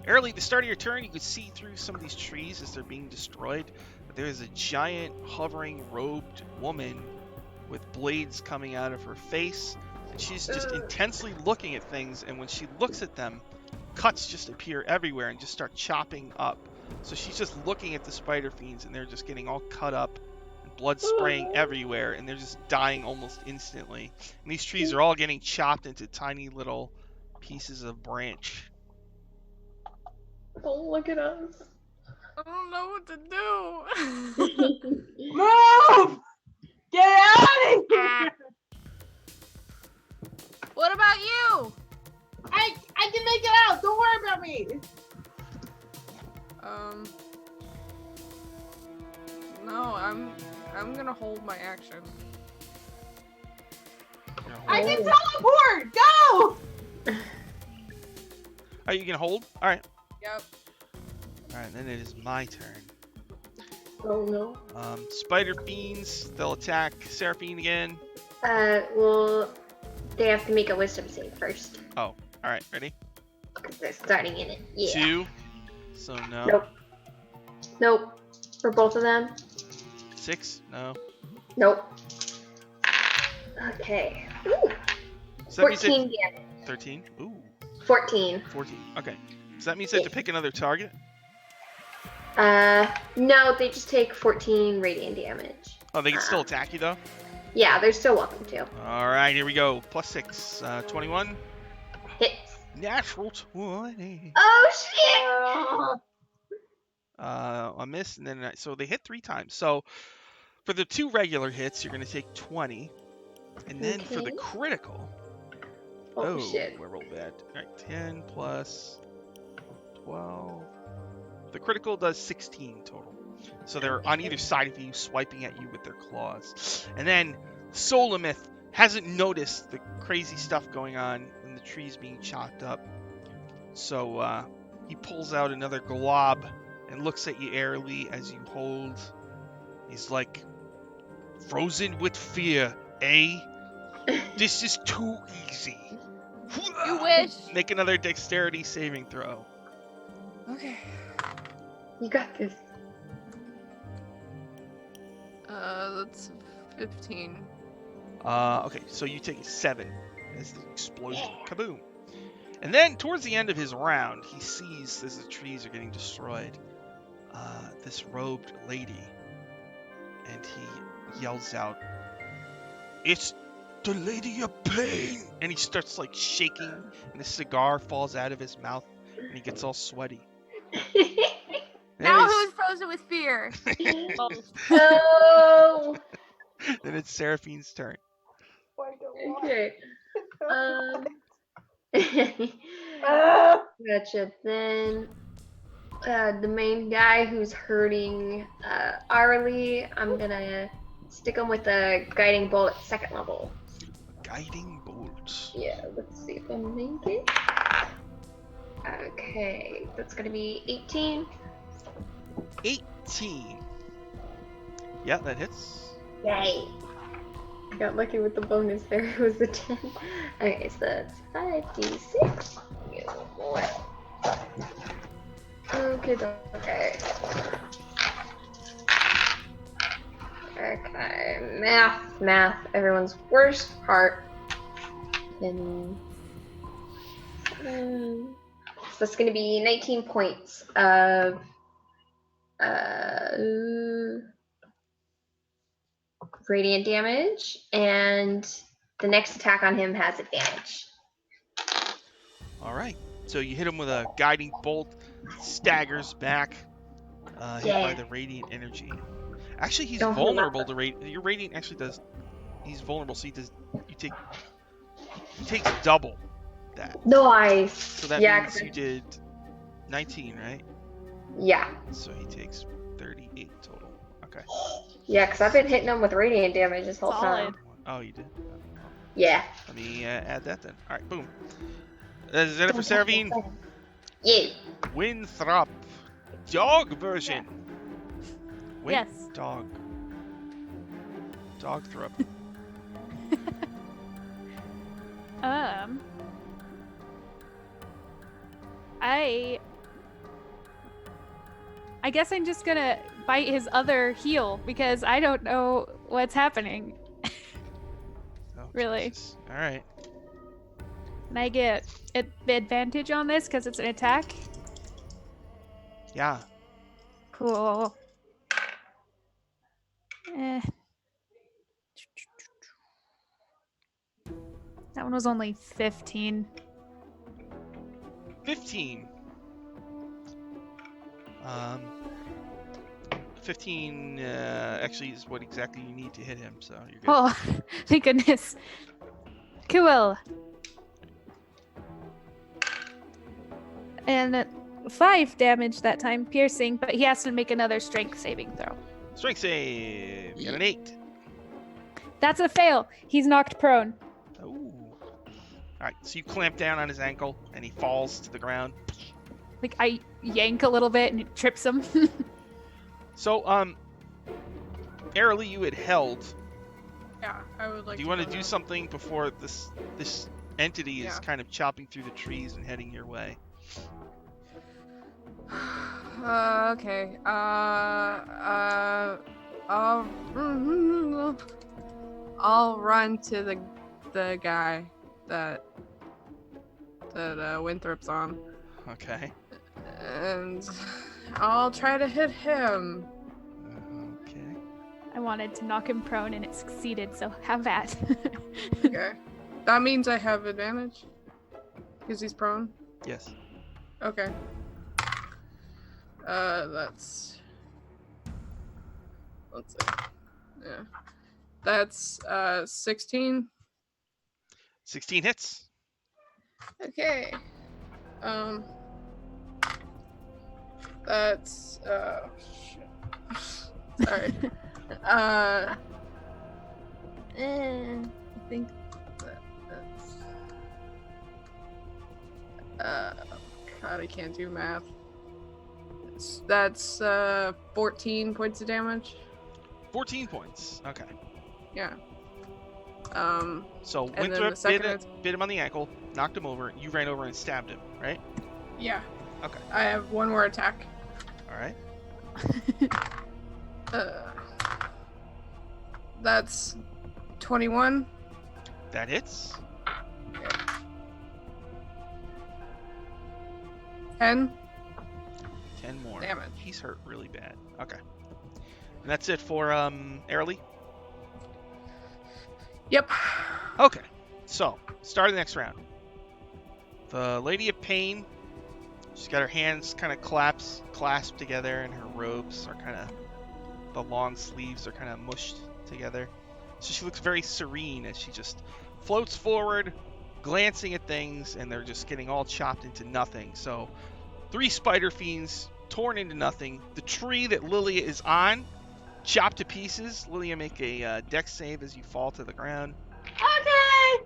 S1: Airly, at the start of your turn, you could see through some of these trees as they're being destroyed. But there is a giant, hovering, robed woman with blades coming out of her face. And she's just intensely looking at things, and when she looks at them, cuts just appear everywhere and just start chopping up. So she's just looking at the spider fiends, and they're just getting all cut up, and blood spraying everywhere, and they're just dying almost instantly. And these trees are all getting chopped into tiny little pieces of branch.
S3: Don't look at us.
S5: I don't know what to do.
S4: Move! Get out of here!
S5: What about you?
S4: I can make it out. Don't worry about me.
S5: No, I'm gonna hold my action.
S4: I can teleport. Go.
S1: Are you gonna hold? All right.
S5: Yep.
S1: All right. Then it is my turn.
S3: Oh no.
S1: Spider fiends. They'll attack Seraphine again.
S3: Well, they have to make a wisdom save first.
S1: Oh. All right. Ready?
S3: Because they're starting in it. Yeah.
S1: 2. So no.
S3: Nope. Nope. For both of them.
S1: 6. No.
S3: Nope. Okay. Ooh.
S1: So that means
S3: 14
S1: it,
S3: damage.
S1: 13. Ooh.
S3: 14.
S1: 14. Okay. So that means they have to pick another target.
S3: No, they just take 14 radiant damage.
S1: Oh, they can still attack you though.
S3: Yeah, they're still welcome to.
S1: All right. Here we go. Plus 6. 21.
S3: Hits.
S1: Natural 20.
S3: Oh shit!
S1: A miss, and then so they hit 3 times. So for the 2 regular hits, you're gonna take 20, and then for the
S3: Okay.
S1: critical.
S3: Oh shit.
S1: I rolled bad. All right, 10 plus 12. The critical does 16 total. So they're on either side of you, swiping at you with their claws. And then Solamith hasn't noticed the crazy stuff going on and the trees being chopped up. So he pulls out another glob and looks at you airily as you hold. He's like, frozen with fear, eh? This is too easy.
S2: You wish.
S1: Make another dexterity saving throw.
S5: Okay.
S3: You got this.
S5: That's 15.
S1: Okay, so you take a 7 as the explosion. Kaboom. And then towards the end of his round, he sees as the trees are getting destroyed, this robed lady, and he yells out, "It's the Lady of Pain!" And he starts like shaking, and the cigar falls out of his mouth, and he gets all sweaty.
S2: Now who's frozen with fear?
S3: Oh.
S1: Then it's Seraphine's turn.
S3: Okay. Gotcha. Then the main guy who's hurting Arlie, I'm gonna stick him with a guiding bolt at 2nd level.
S1: Guiding bolt.
S3: Yeah, let's see if I make it. Okay, that's gonna be 18.
S1: 18. Yeah, that hits.
S3: Yay! I got lucky with the bonus there. It was a 10. Okay, so that's 5d6. Get a little more. Okay, okay. Okay, math. Everyone's worst part. And so that's gonna be 19 points of radiant damage, and the next attack on him has advantage.
S1: All right. So you hit him with a guiding bolt, staggers back, hit by the radiant energy. Actually, he's vulnerable to radiant. Your radiant actually does. He's vulnerable, so he takes double that.
S3: Nice.
S1: So that means you did 19, right?
S3: Yeah.
S1: So he takes 38 total. Okay.
S3: Yeah, because I've been hitting him with radiant damage this whole time.
S1: Oh, you did?
S3: Yeah.
S1: Let me add that then. All right, boom. Is that it for Seraphine?
S3: Yeah.
S1: Winthrop. Dog version.
S2: Yes.
S1: Dog. Dog thrup.
S2: I guess I'm just gonna bite his other heel because I don't know what's happening.
S1: Oh,
S2: Really.
S1: Jesus. All right.
S2: Can I get the advantage on this because it's an attack?
S1: Yeah.
S2: Cool. That one was only 15.
S1: 15. 15 actually is what exactly you need to hit him, so you're good.
S2: Oh, thank goodness. Cool. And 5 damage that time, piercing, but he has to make another strength saving throw.
S1: Strength save. You got an 8.
S2: That's a fail. He's knocked prone.
S1: Ooh. Alright, so you clamp down on his ankle, and he falls to the ground.
S2: Like, I yank a little bit and it trips him.
S1: So, Airly, you had held.
S5: Yeah, I would like.
S1: Do you want to
S5: go
S1: do
S5: there.
S1: something before this entity is
S5: Yeah.
S1: kind of chopping through the trees and heading your way?
S5: Okay. I'll run to the guy that Winthrop's on,
S1: Okay.
S5: and I'll try to hit him.
S1: Okay.
S2: I wanted to knock him prone and it succeeded, so have that.
S5: Okay. That means I have advantage because he's prone.
S1: Yes.
S5: Okay. That's. Let's see. Yeah. That's 16.
S1: 16 hits.
S5: Okay. That's shit. Sorry. I think that's God, I can't do math. That's 14 points of damage.
S1: 14 points. Okay.
S5: Yeah.
S1: So
S5: And then the
S1: Winthrop
S5: second
S1: bit him on the ankle, knocked him over. You ran over and stabbed him, right?
S5: Yeah.
S1: Okay.
S5: I have one more attack.
S1: All right.
S5: That's 21.
S1: That hits.
S5: 10.
S1: 10 more.
S5: Damage.
S1: He's hurt really bad. Okay. And that's it for Airly?
S5: Yep.
S1: Okay. So, start of the next round. The Lady of Pain, she's got her hands kind of clasped together, and her robes are kind of, the long sleeves are kind of mushed together. So she looks very serene as she just floats forward, glancing at things, and they're just getting all chopped into nothing. So 3 spider fiends torn into nothing. The tree that Lilia is on, chopped to pieces. Lilia, make a dex save as you fall to the ground.
S4: Okay.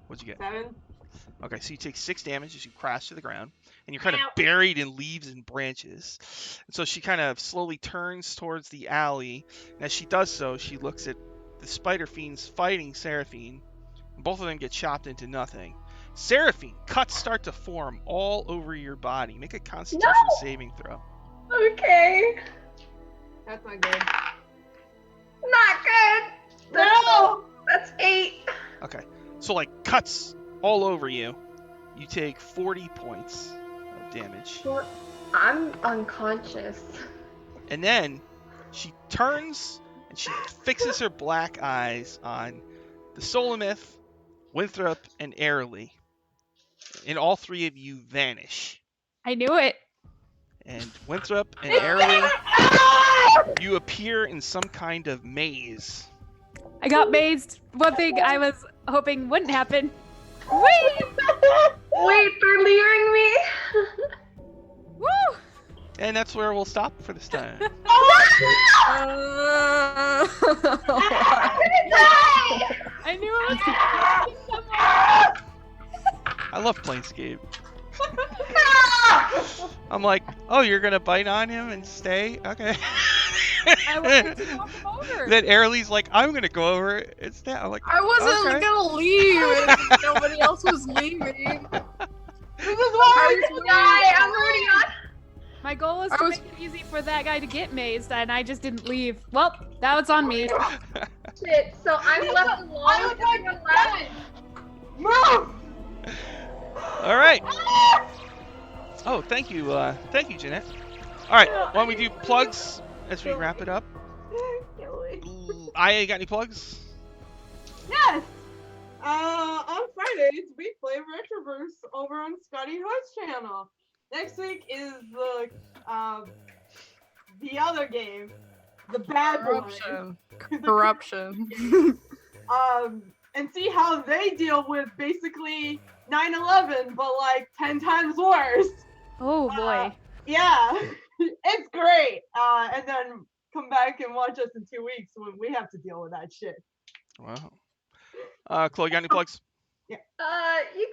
S1: What'd you get?
S4: 7.
S1: Okay, so you take 6 damage as you crash to the ground, and you're kind
S4: Ow.
S1: of buried in leaves and branches. And so she kind of slowly turns towards the alley, and as she does so, she looks at the spider fiends fighting Seraphine, and both of them get chopped into nothing. Seraphine, cuts start to form all over your body. Make a Constitution
S3: No!
S1: saving throw.
S3: Okay.
S4: That's not good.
S3: Not good.
S4: No!
S3: That's 8.
S1: Okay, so like cuts all over you. You take 40 points of damage.
S3: I'm unconscious.
S1: And then she turns and she fixes her black eyes on the Solomith, Winthrop, and Airly. And all 3 of you vanish.
S2: I knew it.
S1: And Winthrop and Airly, you appear in some kind of maze.
S2: I got mazed. One thing I was hoping wouldn't happen. Whee!
S3: Wait, they're leering me.
S2: Woo!
S1: And that's where we'll stop for this time.
S3: I'm gonna die.
S2: I knew it was gonna be somewhere.
S1: I love Planescape.
S3: No!
S1: I'm like, oh, you're going to bite on him and stay? Okay.
S2: I wanted to knock him over.
S1: Then Airly's like, I'm going to go over and stay. I'm like,
S5: I wasn't
S1: okay.
S5: gonna leave if nobody else was leaving.
S4: This is why
S3: I'm gonna die. I'm already on.
S2: My goal was
S5: I
S2: to
S5: was-
S2: make it easy for that guy to get mazed, and I just didn't leave. Well, that was on me.
S3: Shit. So I'm left alone.
S4: I was
S3: Everyone left.
S4: Move!
S1: All right. Oh, thank you, Jeanette. All right, why don't we do plugs as we wrap it up? I got any plugs?
S4: Yes! On Friday. Fridays, we play Retroverse over on Scotty Hood's channel. Next week is the other game, the bad boy.
S5: Corruption.
S4: And see how they deal with basically 9/11, but like 10 times worse.
S2: Oh boy.
S4: Yeah, it's great. And then come back and watch us in 2 weeks when we have to deal with that shit.
S1: Wow. Chloe, got any plugs?
S3: You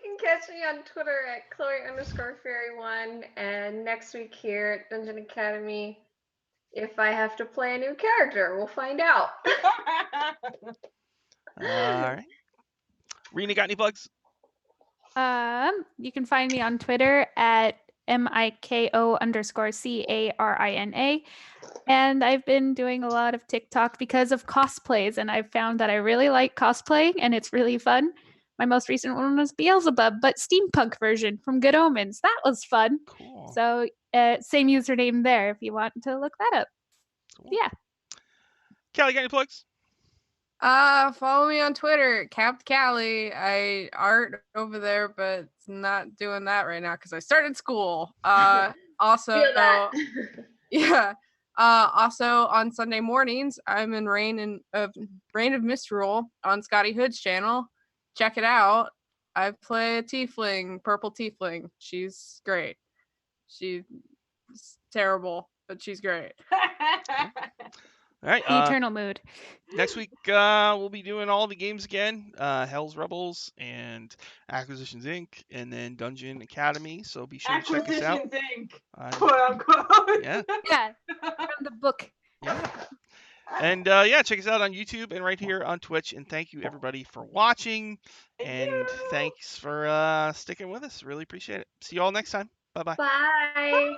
S3: can catch me on Twitter at Chloe_Fairy1, and next week here at Dungeon Academy, if I have to play a new character, we'll find out.
S1: All right. Rena, got any plugs?
S2: You can find me on Twitter at MIKO_CARINA. And I've been doing a lot of TikTok because of cosplays, and I've found that I really like cosplaying and it's really fun. My most recent one was Beelzebub, but steampunk version from Good Omens. That was fun.
S1: Cool.
S2: So same username there if you want to look that up.
S1: Cool.
S2: Yeah.
S1: Callie, got any plugs?
S5: Follow me on Twitter, Capt Callie. I art over there, but not doing that right now because I started school. Also,
S3: Feel that.
S5: yeah. Also on Sunday mornings, I'm in Reign of Misrule on Scotty Hood's channel. Check it out. I play a tiefling, purple tiefling. She's great. She's terrible, but she's great.
S1: All right.
S2: The eternal mood.
S1: Next week, we'll be doing all the games again. Hell's Rebels and Acquisitions Inc. and then Dungeon Academy. So be sure to check us out.
S4: Acquisitions Inc. Quote unquote.
S1: Yeah.
S2: Yeah. From the book.
S1: Yeah. And yeah, check us out on YouTube and right here on Twitch. And thank you everybody for watching. Thanks for sticking with us. Really appreciate it. See you all next time. Bye-bye.
S3: Bye.